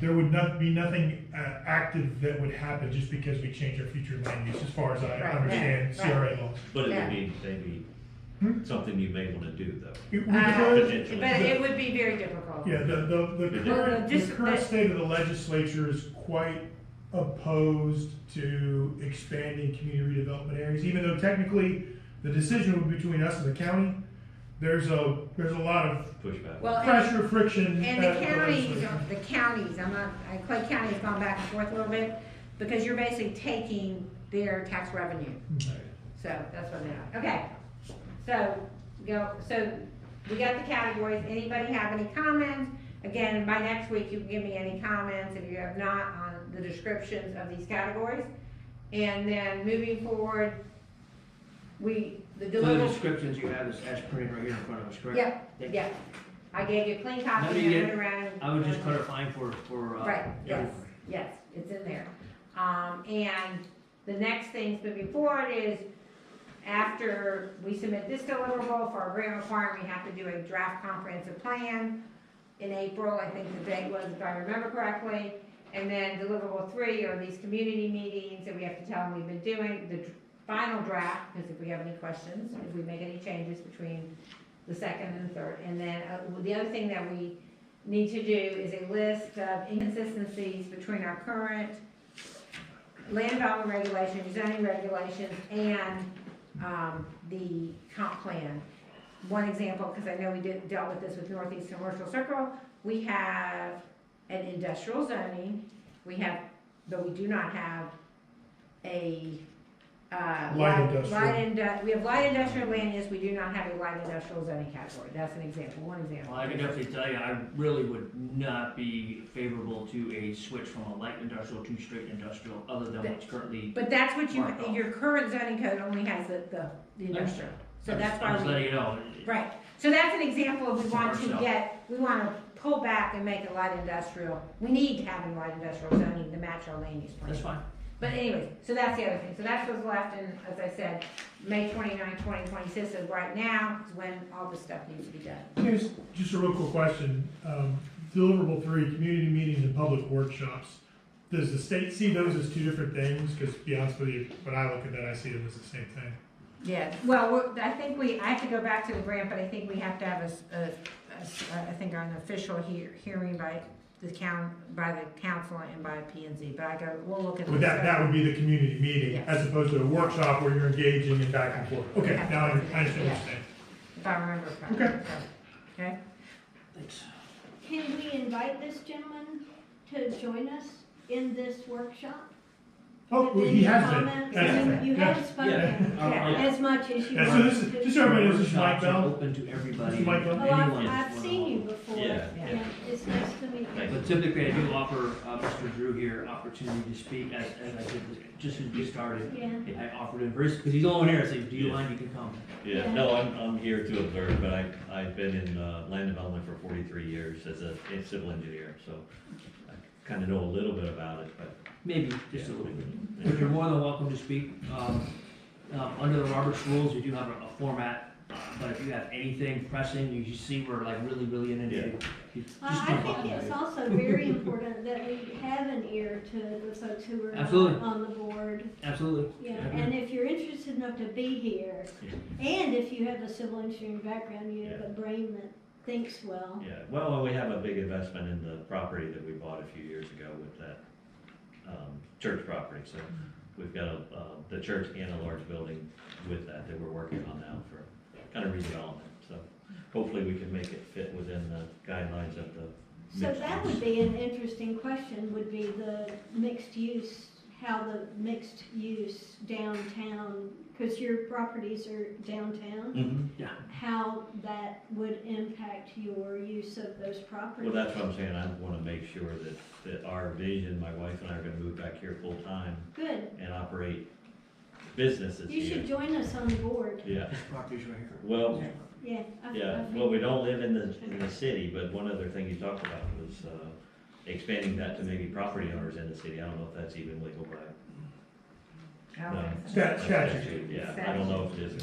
There would be nothing active that would happen just because we change our future land use, as far as I Right, understand right. CRA laws. But it Yeah. would be maybe something you may want to do though. We could- Potentially. But it would be very difficult. Yeah, the current state of the legislature is quite opposed to expanding community redevelopment areas, even though technically the decision would be between us and the county. There's a lot of Pushback. Well, pressure, friction. and at the counties, legislature. Clay County has gone back and forth a little bit, because you're basically taking their tax revenue. So that's what they are. Okay. So we got the categories. Anybody have any comments? Again, by next week, you can give me any comments if you have not on the descriptions of these categories. And then moving forward, the So the deliverables. descriptions you have is as printed right here in front of us, correct? Yep, yep. I gave you a clean copy. Let me and I get- went around. I was just clarifying for Right, yes, everyone. yes, it's in there. And the next things moving forward is, after we submit this deliverable for our grant requirement, we have to do a draft comprehensive plan in April, I think the date was, if I remember correctly. And then deliverable 3 are these community meetings that we have to tell them we've been doing, the final draft, because if we have any questions, if we make any changes between the second and the third. And then the other thing that we need to do is a list of inconsistencies between our current land development regulations, zoning regulations, and the comp plan. One example, because I know we dealt with this with Northeast Commercial Circle, we have an industrial zoning, but we do not have a Light industrial. we have light industrial land use, we do not have a light industrial zoning category. That's an example, one example. Well, I can definitely tell you, I really would not be favorable to a switch from a light industrial to straight industrial, other than what's currently. But that's what Mark off. your current zoning code only has the industrial. So that's I'm why just we, letting you know. right. So that's an example of we want to Ourselves. we want to pull back and make a light industrial. We need to have a light industrial zoning to match our land use plan. That's fine. But anyways, so that's the other thing. So that's what's left in, as I said, May 29, 2026. So right now is when all this stuff needs to be done. Here's just a real quick question. Deliverable 3, community meetings and public workshops. Does the state see those as two different things? Because to be honest with you, when I look at that, I see them as the same thing. Yeah, well, I think I have to go back to the grant, but I think we have to have I think an official hearing by by the council and by P and Z, but we'll look at. But that would be the community meeting, Yes. as opposed to a workshop where you're engaging in back and forth. Okay, Yeah. now I understand what you're saying. If I remember correctly. Okay. Okay? Thanks. Can we invite this gentleman to join us in this workshop? Oh, well, With he any has been. comments? That's- You yeah. have spoken Yeah. as much as you Yeah, so want this is, to. just so everybody knows, this is Mike Workshops are Bell. open to everybody. This is Mike Bell? Oh, Anyone I've that's seen you wanna- before. Yeah. Yeah, it's nice to meet you. But typically, I do offer Mr. Drew here opportunity to speak, as I did just as we started. Yeah. I offered him first, because he's the only one here, I said, do you Yeah. mind, you can come. Yeah, no, I'm here to observe, but I've been in land development for 43 years as a civil engineer, so I kind of know a little bit about it, but. Maybe, just a little bit. Yeah. But you're more than welcome to speak. Under the Robert's rules, you do have a format, but if you have anything pressing, you see we're like really in it. You just I jump think on it's it. also very important that we have an ear to the folks who are Absolutely. on the board. Absolutely. Yeah, I agree. and if you're interested enough to be here, and if you have a civil engineering background, you have a brain that thinks well. Yeah, well, we have a big investment in the property that we bought a few years ago with that church property, so we've got the church and a large building with that we're working on now for kind of redevelopment, so hopefully we can make it fit within the guidelines of the So mixed that use. would be an interesting question, would be the mixed use, how the mixed use downtown, because your properties are downtown, Mhm. how that would impact your use of those properties. Well, that's what I'm saying, I wanna make sure that our vision, my wife and I are gonna move back here full-time Good, and operate businesses you here. should join us on the board, Yeah, This property's right here. well, yeah. yeah, well, we don't live in the city, but one other thing you talked about was, expanding that to maybe property owners in the city, I don't know if that's even legal by. I don't No. think so. Statute. Yeah, I don't know if it is.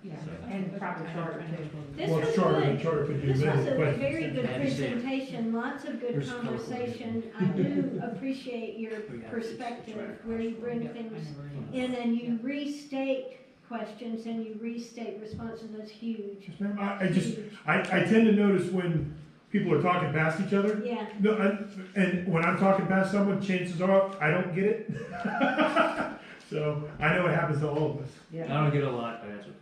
Yeah, So- and proper charter too. This Well, was charter, good. charter could do This was that, a but very good I understand. presentation, lots of good Here's the color conversation. I do appreciate your perspective, where you bring things in and you restate questions and you restate responses, that's huge. Yes, ma'am. I just, Huge. I tend to notice when people are talking past each other. Yeah, No, and when I'm talking past someone, chances are I don't get it. So I know it happens to all of us. I Yeah. don't get a lot, but that's okay.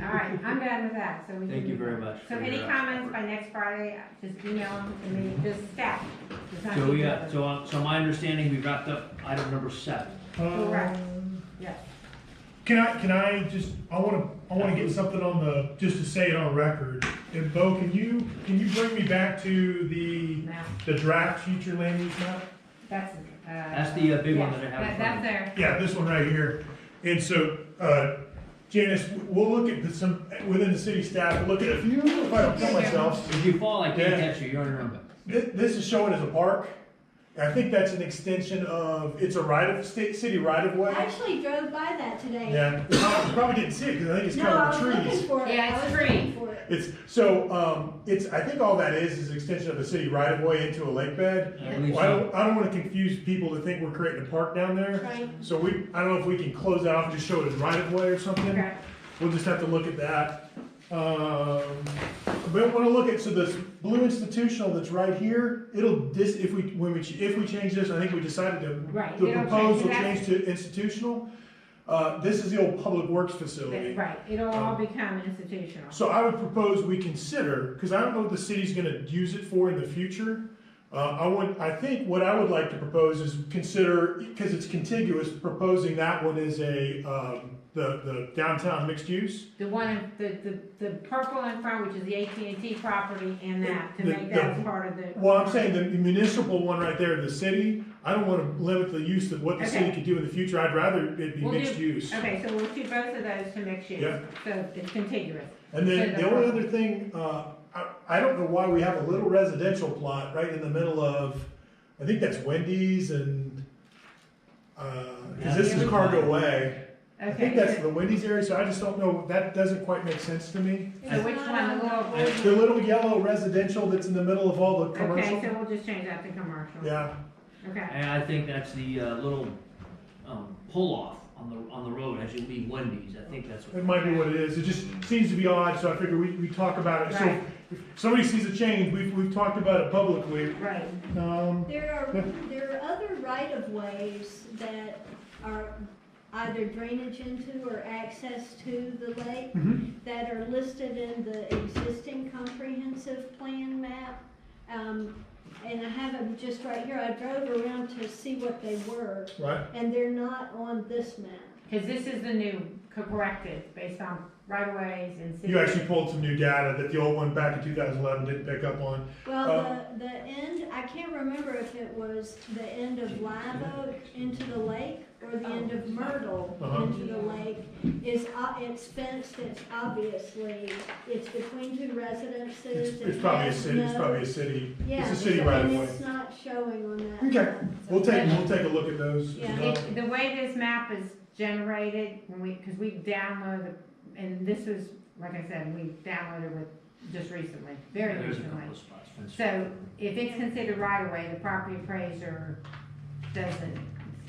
All right, I'm done with that, so we can. Thank you very much. So for any your comments effort. by next Friday, just email them to me, just staff. Just not So each yeah, other. so my understanding, we wrapped up item number 7. Correct. Yes. Can I just, I wanna get something on just to say it on record. And Bo, can you bring me back to Now, the draft future land use map? that's. That's the big one yeah, that I have in front That's of me. there. Yeah, this one right here. And so, Janice, we'll look at some, within the city staff, we'll look at a few, if I don't kill myself. If you fall, I can't Yeah. catch you, you already remember. This is showing as a park. I think that's an extension of, it's a city right of I way. actually drove by that today. Yeah, you probably didn't see it because I think it's No, I covered was with looking trees. for it. Yeah, it's I was free. looking for it. I think all that is an extension of a city right of way into a lake bed. I believe Well, so. I don't want to confuse people to think we're creating a park down there. Right. So I don't know if we can close that off and just show it as right of way or something. Okay. We'll just have to look at that. But want to look at, so this blue institutional that's right here, if we change this, I think we decided Right, the it'll proposal change. change to institutional. This is the old public works facility. Right, it'll all become institutional. So I would propose we consider, because I don't know what the city's gonna use it for in the future. I think what I would like to propose is consider, because it's contiguous, proposing that one as the downtown mixed use. The one, the purple in front, which is the AT&T property, and that, to The- make that as part of the. Well, I'm saying the municipal one right there in the city, I don't wanna limit the use of what the city Okay. could do in the future, I'd rather it be We'll do- mixed use. Okay, so we'll shoot both of those to mixed use, Yeah. so it's contiguous. And then So the only other thing, I don't know why we have a little residential plot right in the middle of, I think that's Wendy's and, cause this is Cargo Way. I think Okay, that's the Wendy's area, so I just don't know, that doesn't quite make sense to me. so which one, the The little, little yellow residential that's in the middle of all the okay, commercial. so we'll just change that to commercial. Yeah, Okay, And I think that's the little pull-off on the road as you leave Wendy's, I think that's what. it might be what it is, it just seems to be odd, so I figure we talk about it. So Right. somebody sees a change, we've talked about it publicly. Right. There are other right-of-ways that are either drainage into or access to the lake Mhm. that are listed in the existing comprehensive plan map. And I have them just right here. I drove around to see what they were, Right, and they're not on this map. Because this is the new corrected based on right-of-ways and city. you actually pulled some new data that the old one back in 2011 didn't pick up on. Well, the end, I can't remember if it was the end of Live Oak into the lake or the end of Myrtle Uh-huh. into the lake is, it's fenced, it's between two residences. It's it probably a has city, it's no- probably a city, Yeah, it's a city and right away. it's not showing on that. Okay, map. we'll take a look at those. Yeah. The way this map is generated, because we downloaded, and this was, like I said, we downloaded with just recently, very There's a recently. couple of spots. fenced. So if it's considered right of way, the property appraiser doesn't,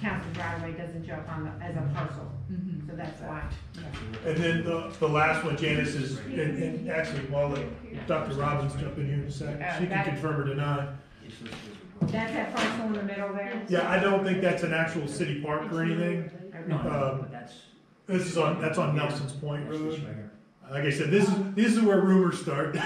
counts as right of way, doesn't show up on the, as a parcel. Mhm. So that's why. And then the last one, Janice, is, and actually, while let Dr. Robbins jump in here in a second, she can confirm or deny. It's listed as a- That's that parcel in the middle there? Yeah, I don't think that's an actual city park or anything. No, no, Um, but that's. That's on Nelson's Point That's this Road. right here. Like I said, this is where rumors start. What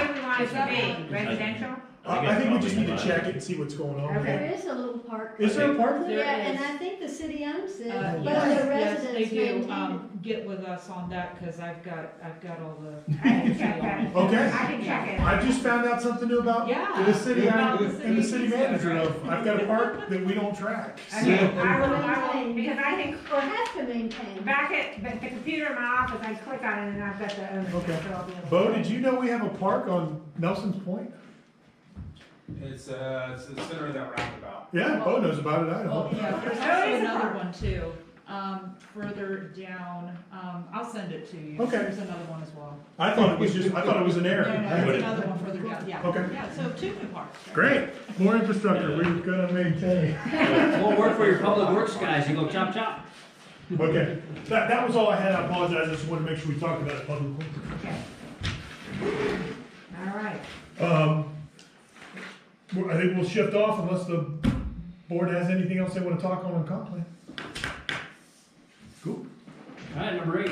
do we want it to be? Residential? I think we just need to check it and see what's going on. Okay. There is a little park. Is there a park there? Yeah, There and is. I think the city owns it, Yes, but the yes, residents they do, maintain it. get with us on that, cause I've got all the. I can check that. Okay. I can check it. I just found out something new about Yeah. the city About the and the city city. manager of, I've got a park that we don't track. Okay, So- I will, because I think, Or have to maintain. back at, but the computer in my office, I click on it and I've got the ownership. Okay. so I'll be able to- Bo, did you know we have a park on Nelson's Point? It's the center of that roundabout. Yeah, Bo knows about it, I Well, don't. yeah, there's Oh, also it's a another park. one too, further down, I'll send it to you. Okay. There's another one as well. I thought it was an No, area. there's another one further down, yeah. Okay. Yeah, so two new parks. right? Great, more infrastructure, we're gonna maintain. Won't work for your public works guys, you go chop chop. Okay, that was all I had, I apologize, I just wanted to make sure we talked about it publicly. Okay. All right. I think we'll shift off unless the board has anything else they wanna talk on comp plan. Cool. All right, number 8.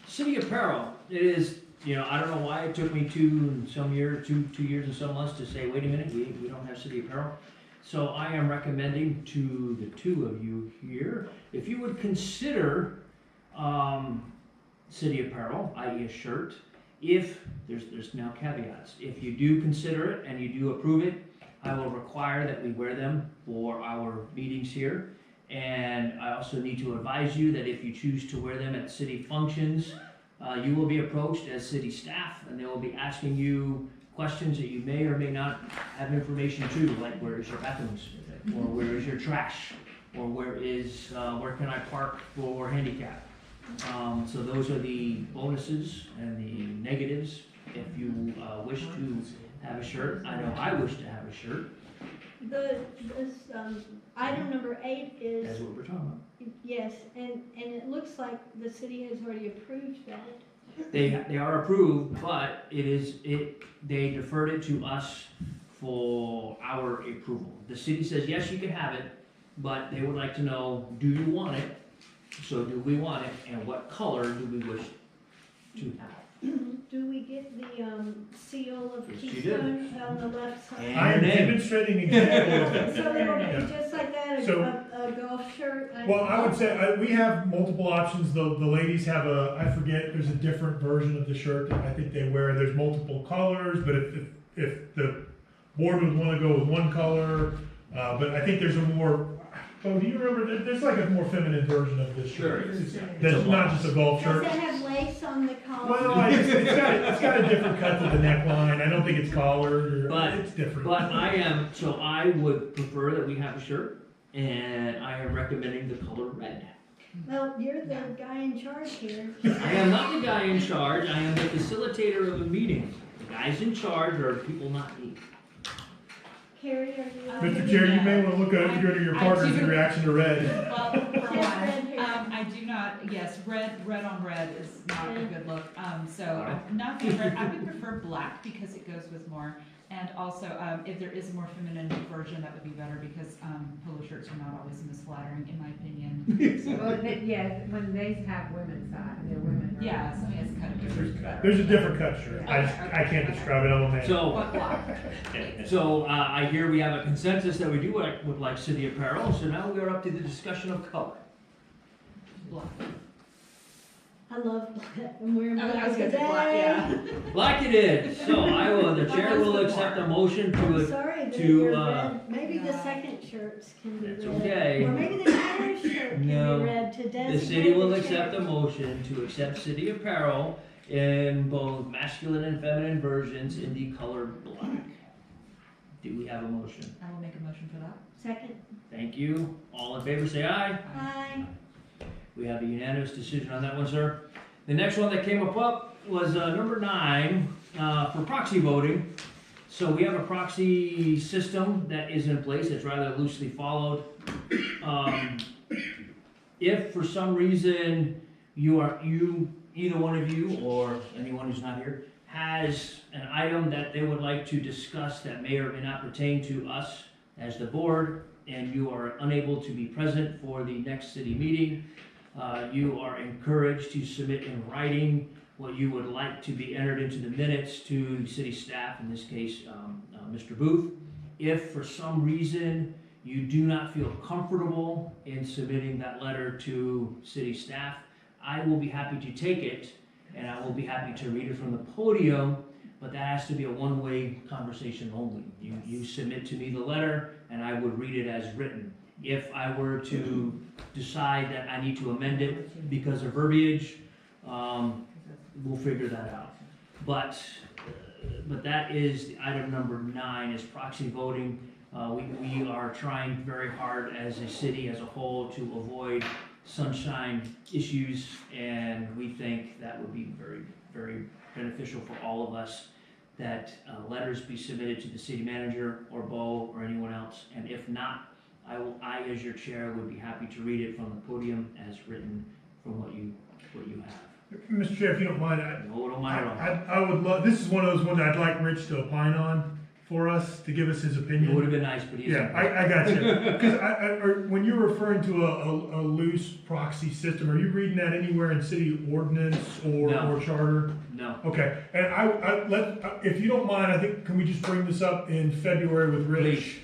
City apparel. It is, I don't know why it took me two years and some months to say, wait a minute, we don't have city apparel. So I am recommending to the two of you here, if you would consider city apparel, i.e. a shirt, if, there's now caveats, if you do consider it and you do approve it, I will require that we wear them for our meetings here. And I also need to advise you that if you choose to wear them at city functions, you will be approached as city staff and they will be asking you questions that you may or may not have information to, like where is your bathrooms? Or where is your trash? Or where can I park for handicap? So those are the bonuses and the negatives if you wish to have a shirt. I know I wish to have a shirt. Item number 8 That's is, what we're talking about. yes, and it looks like the city has already approved that. They are approved, but they deferred it to us for our approval. The city says, yes, you can have it, but they would like to know, do you want it? So do we want it, and what color do we wish to have? Do we get the seal of Yes, you Keystone on the left side? I am demonstrating example So it'll Yeah. be just like that, So- a golf shirt? Well, I would say, we have multiple options, the ladies have I forget, there's a different version of the shirt that I think they wear, there's multiple colors, but if the board would wanna go with one color, but I think there's a more, oh, do you remember, there's like a more feminine version of this shirt. Sure. It's- That's not just a golf Does shirt. it have lace on the collar? Well, it's got a different cut to the neckline, I don't think it's collared, or, But- it's different. But I would prefer that we have a shirt, and I am recommending the color red. Well, you're the guy in charge here. I am not the guy in charge, I am the facilitator of a meeting. The guys in charge are people, not me. Carrie, are you? Mr. Chair, you may wanna look at your partners in reaction to red. Well, for Yes, one, red here. I I do not, yes, red on red is not a Yeah. good look, so I'm not favorite, I would prefer black because it goes with more. And also, if there is a more feminine version, that would be better because, polo shirts are not always this flattering, in my opinion. Well, yeah, when they have women's side, they're women. Right? Yeah, something that's cut a different better. There's a different cut shirt. I can't describe it, I'm a man. So, But black. I hear we have a consensus that we do would like city apparel, so now we are up to the discussion of color. Black. I love black. I'm wearing I black was gonna say today. black, yeah. Black it is, so the chair will accept a motion I'm to, sorry that to, you're red. Maybe the no. second shirts can be That's red. okay. Or maybe the entire shirt can No. be red to designate the city will the accept chair. a motion to accept city apparel in both masculine and feminine versions in the color black. Do we have a motion? I will make a motion for that. Second. Thank you. All in favor, say aye. Aye. We have a unanimous decision on that one, sir. The next one that came up was number 9 for proxy voting. So we have a proxy system that is in place. It's rather loosely followed. If for some reason either one of you or anyone who's not here has an item that they would like to discuss that may or may not pertain to us as the board, and you are unable to be present for the next city meeting, you are encouraged to submit in writing what you would like to be entered into the minutes to city staff, in this case, Mr. Booth. If for some reason you do not feel comfortable in submitting that letter to city staff, I will be happy to take it, and I will be happy to read it from the podium, but that has to be a one-way conversation only. You submit to me the letter, and I would read it as written. If I were to decide that I need to amend it because of verbiage, we'll figure that out. But that is item number 9, is proxy voting. We are trying very hard as a city as a whole to avoid sunshine issues, and we think that would be very, very beneficial for all of us, that letters be submitted to the city manager or Bo or anyone else, and if not, I as your chair would be happy to read it from the podium as written from what you have. Mr. Chair, if you don't mind, No, don't mind at all. I would love, this is one of those ones I'd like Rich to opine on for us, to give us his It would opinion. have been nice, but he's. Yeah, I got you. Because when you're referring to a loose proxy system, are you reading that anywhere in city ordinance No. or charter? No. Okay, and if you don't mind, I think, can we just bring this up in February with Rich?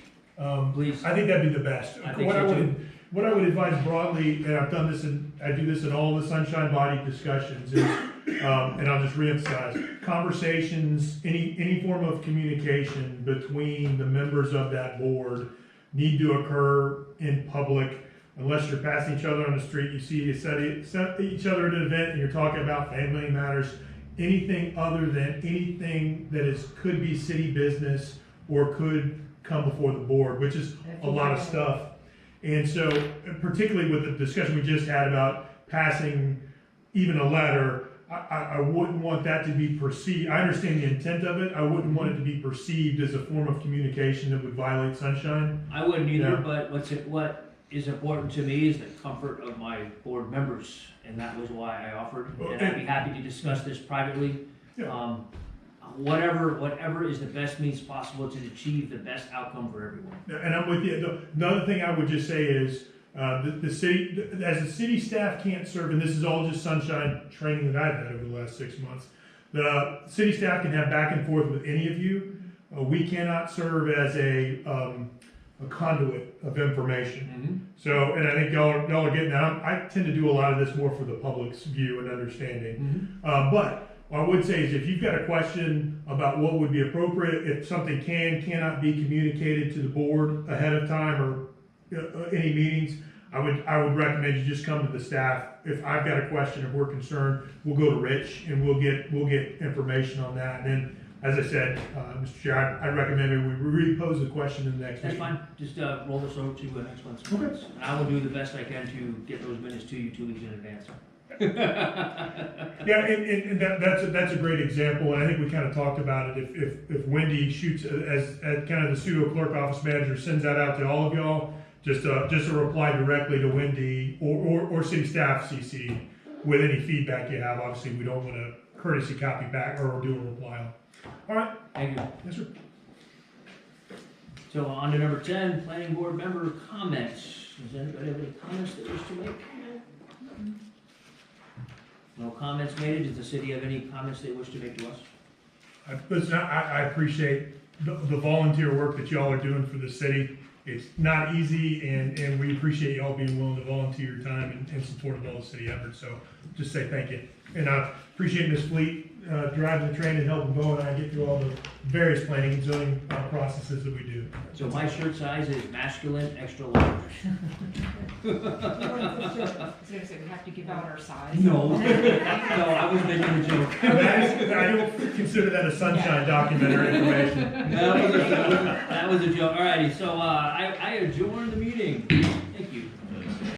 Please. I think that'd be the best. I think so too. What I would advise broadly, and I've done this, I do this in all the Sunshine Body discussions, is, and I'll just reemphasize, conversations, any form of communication between the members of that board need to occur in public. Unless you're passing each other on the street, you see each other at an event and you're talking about family matters, anything other than anything that could be city business or could come before the board, which is a lot of stuff. And so, particularly with the discussion we just had about passing even a letter, I wouldn't want that to be perceived. I understand the intent of it. I wouldn't want it to be perceived as a form of communication that would violate sunshine. I wouldn't either, Yeah. but what is important to me is the comfort of my board members, and that was why I offered, and I'd be happy to discuss this privately. Yeah. Whatever is the best means possible to achieve the best outcome for everyone. And I'm with you. Another thing I would just say is, the city, as the city staff can't serve, and this is all just sunshine training that I've had over the last 6 months. The city staff can have back and forth with any of you. We cannot serve as a conduit of information. So, and I think y'all are getting that. I tend to do a lot of this more for the public's view and understanding. But what I would say is, if you've got a question about what would be appropriate, if something cannot be communicated to the board ahead of time or any meetings, I would recommend you just come to the staff. If I've got a question, if we're concerned, we'll go to Rich and we'll get information on that. And then, as I said, Mr. Chair, I recommend we repose the question in the next That's meeting. fine, just roll this over to the next one. Okay. And I will do the best I can to get those minutes to you 2 weeks in advance. Yeah, and that's a great example, and I think we kind of talked about it. If Wendy shoots as kind of the pseudo clerk office manager, sends that out to all of y'all just a reply directly to Wendy or city staff CC with any feedback you have. Obviously, we don't want to courtesy copy back or do a reply. All right. Thank you. Yes, sir. So on to number 10, planning board member comments. Does anybody have any comments they wish to make? No comments made. Does the city have any comments they wish to make to us? I appreciate the volunteer work that y'all are doing for the city. It's not easy, and we appreciate y'all being willing to volunteer your time in support of all the city efforts. So just say thank you. And I appreciate Ms. Fleet driving the train and helping Bo and I get through all the various planning and zoning processes that we do. So my shirt size is masculine, extra large. I was gonna say, we have to give out our size. No, no, I was making a joke. I don't consider that a sunshine documentary information. That was a joke. Alrighty, so I adjourn the meeting.